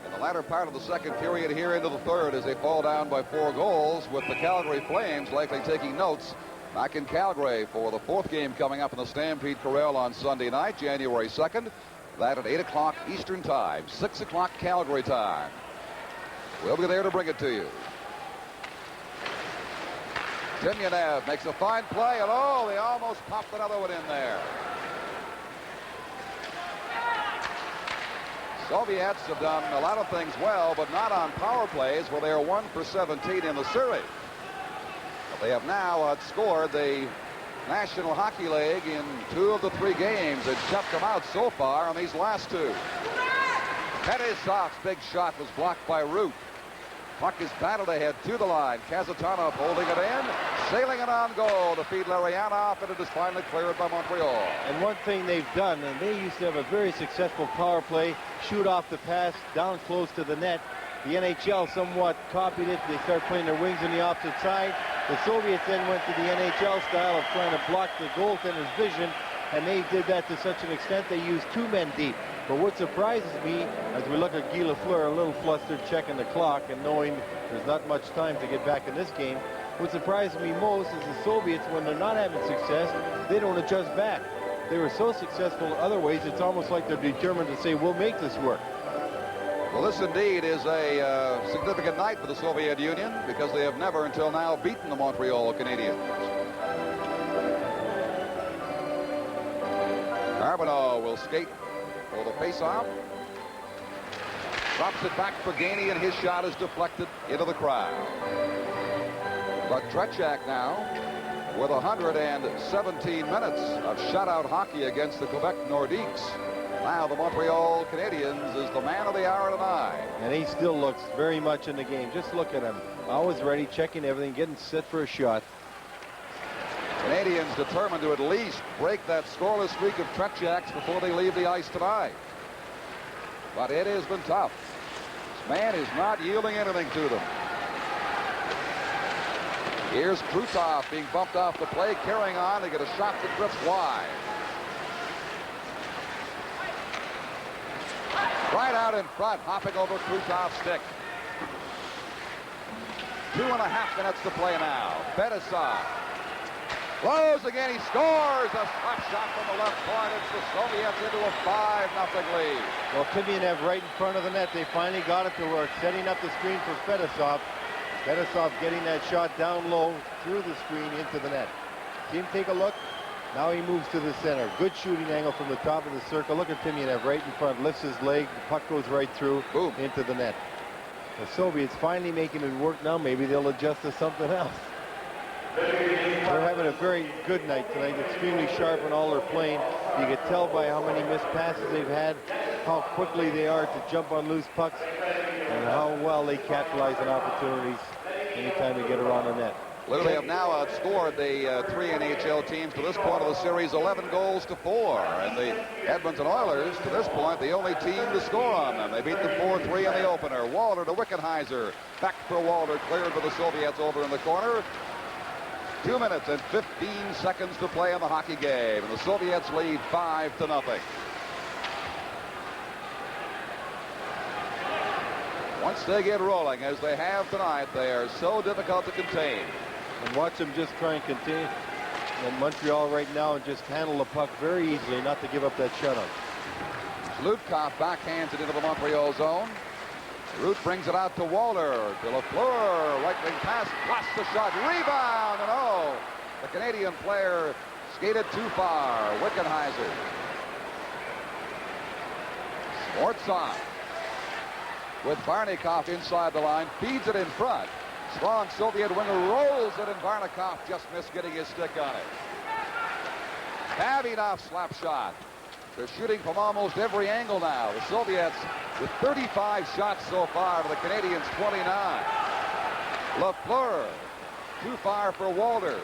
in the latter part of the second period here into the third as they fall down by 4 goals, with the Calgary Flames likely taking notes back in Calgary for the 4th game coming up in the Stampede Corral on Sunday night, January 2nd. That at 8 o'clock Eastern Time, 6 o'clock Calgary time. We'll be there to bring it to you. Timonev makes a fine play, and oh, they almost popped another one in there. Soviets have done a lot of things well, but not on power plays, where they are 1 for 17 in the series. But they have now outscored the National Hockey League in 2 of the 3 games and kept them out so far on these last 2. Fetisov's big shot was blocked by Root. Puck is battled ahead to the line. Kazanov holding it in, sailing it on goal to feed Larionov, and it is finally cleared by Montreal. And one thing they've done, and they used to have a very successful power play, shoot off the pass down close to the net. The NHL somewhat copied it. They started playing their wings on the opposite side. The Soviets then went to the NHL style of trying to block the goaltender's vision, and they did that to such an extent they used 2 men deep. But what surprises me, as we look at Guy Lafleur, a little flustered, checking the clock and knowing there's not much time to get back in this game, what surprises me most is the Soviets, when they're not having success, they don't adjust back. They were so successful other ways, it's almost like they're determined to say, we'll make this work. Well, this indeed is a significant night for the Soviet Union, because they have never until now beaten the Montreal Canadiens. Karbonno will skate for the face-off. Drops it back for Geyni, and his shot is deflected into the crowd. But Tretьяк now with 117 minutes of shutout hockey against the Quebec Nordiques. Now the Montreal Canadiens is the man of the hour tonight. And he still looks very much in the game. Just look at him. Always ready, checking everything, getting set for a shot. Canadiens determined to at least break that scoreless streak of Tretьяк's before they leave the ice tonight. But it has been tough. This man is not yielding anything to them. Here's Krutov being bumped off the play, carrying on to get a shot that drifts wide. Right out in front, hopping over Krutov's stick. 2.5 minutes to play now. Fetisov blows again, he scores a slap shot from the left point. It's the Soviets into a 5-0 lead. Well, Tymyanev right in front of the net. They finally got it to work, setting up the screen for Fetisov. Fetisov getting that shot down low through the screen into the net. See him take a look. Now he moves to the center. Good shooting angle from the top of the circle. Look at Tymyanev right in front, lifts his leg. The puck goes right through. Boom. Into the net. The Soviets finally making it work now. Maybe they'll adjust to something else. They're having a very good night tonight. Extremely sharp in all they're playing. You can tell by how many missed passes they've had, how quickly they are to jump on loose pucks, and how well they capitalize on opportunities anytime they get around the net. Lou, they have now outscored the 3 NHL teams to this point of the series 11 goals to 4. And the Edmonton Oilers, to this point, the only team to score on them. They beat them 4-3 in the opener. Walter to Wickenheiser. Back for Walter, cleared for the Soviets over in the corner. 2 minutes and 15 seconds to play in the hockey game. And the Soviets lead 5-0. Once they get rolling, as they have tonight, they are so difficult to contain. And watch them just try and contain Montreal right now and just handle the puck very easily, not to give up that shutout. Zhlutkov backhands it into the Montreal zone. Root brings it out to Walter. To Lafleur, right wing pass, blasts the shot, rebound, and oh, the Canadian player skated too far. Wickenheiser. Skvortsov with Varnakov inside the line, feeds it in front. Strong Soviet winger rolls it, and Varnakov just missed getting his stick on it. Kavinoff slap shot. They're shooting from almost every angle now. The Soviets with 35 shots so far to the Canadiens 29. Lafleur, too far for Walter.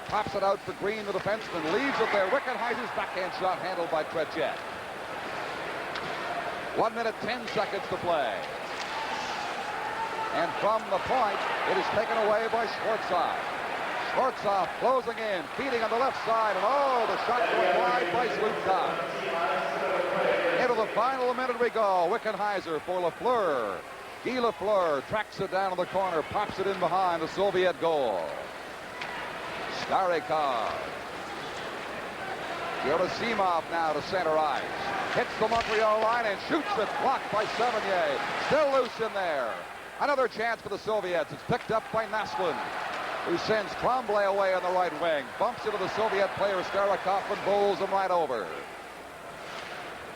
Pops it out for Green, the defenseman, leaves it there. Wickenheiser's backhand shot handled by Tretьяк. 1 minute, 10 seconds to play. And from the point, it is taken away by Skvortsov. Skvortsov closing in, feeding on the left side, and oh, the shot going wide by Zhlutkov. Into the final minute we go. Wickenheiser for Lafleur. Guy Lafleur tracks it down in the corner, pops it in behind the Soviet goal. Starikov. Gerasimov now to center ice. Hits the Montreal line and shoots it, blocked by Sevigny. Still loose in there. Another chance for the Soviets. It's picked up by Нэslund, who sends Tremblay away on the right wing. Bumps into the Soviet player Starikov and bowls him right over.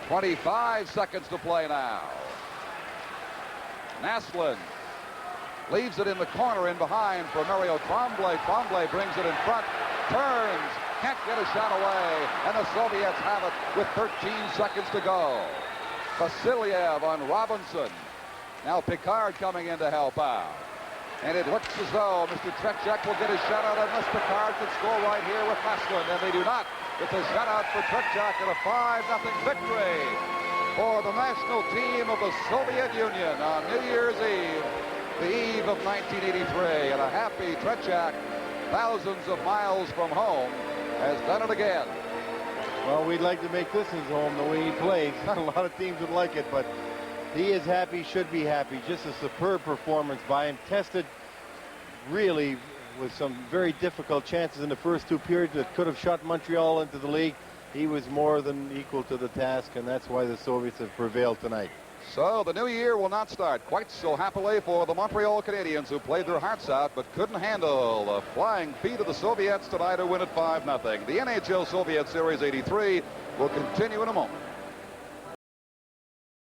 25 seconds to play now. Нэслунд leaves it in the corner in behind for Mario Tremblay. Tremblay brings it in front, turns, can't get a shot away, and the Soviets have it with 13 seconds to go. Vasiliev on Robinson. Now Picard coming in to help out. And it looks as though Mr. Tretjak will get his shutout unless Picard can score right here with Нэslунд, and they do not. It's a shutout for Tretjak and a 5-0 victory for the national team of the Soviet Union on New Year's Eve, the eve of 1983. And a happy Tretjak, thousands of miles from home, has done it again. Well, we'd like to make this his home the way he plays. Not a lot of teams would like it, but he is happy, should be happy. Just a superb performance by him. Tested really with some very difficult chances in the first two periods that could have shot Montreal into the league. He was more than equal to the task, and that's why the Soviets have prevailed tonight. So the new year will not start quite so happily for the Montreal Canadiens, who played their hearts out but couldn't handle the flying feet of the Soviets tonight, to win at 5-0. The NHL Soviet Series 83 will continue in a moment.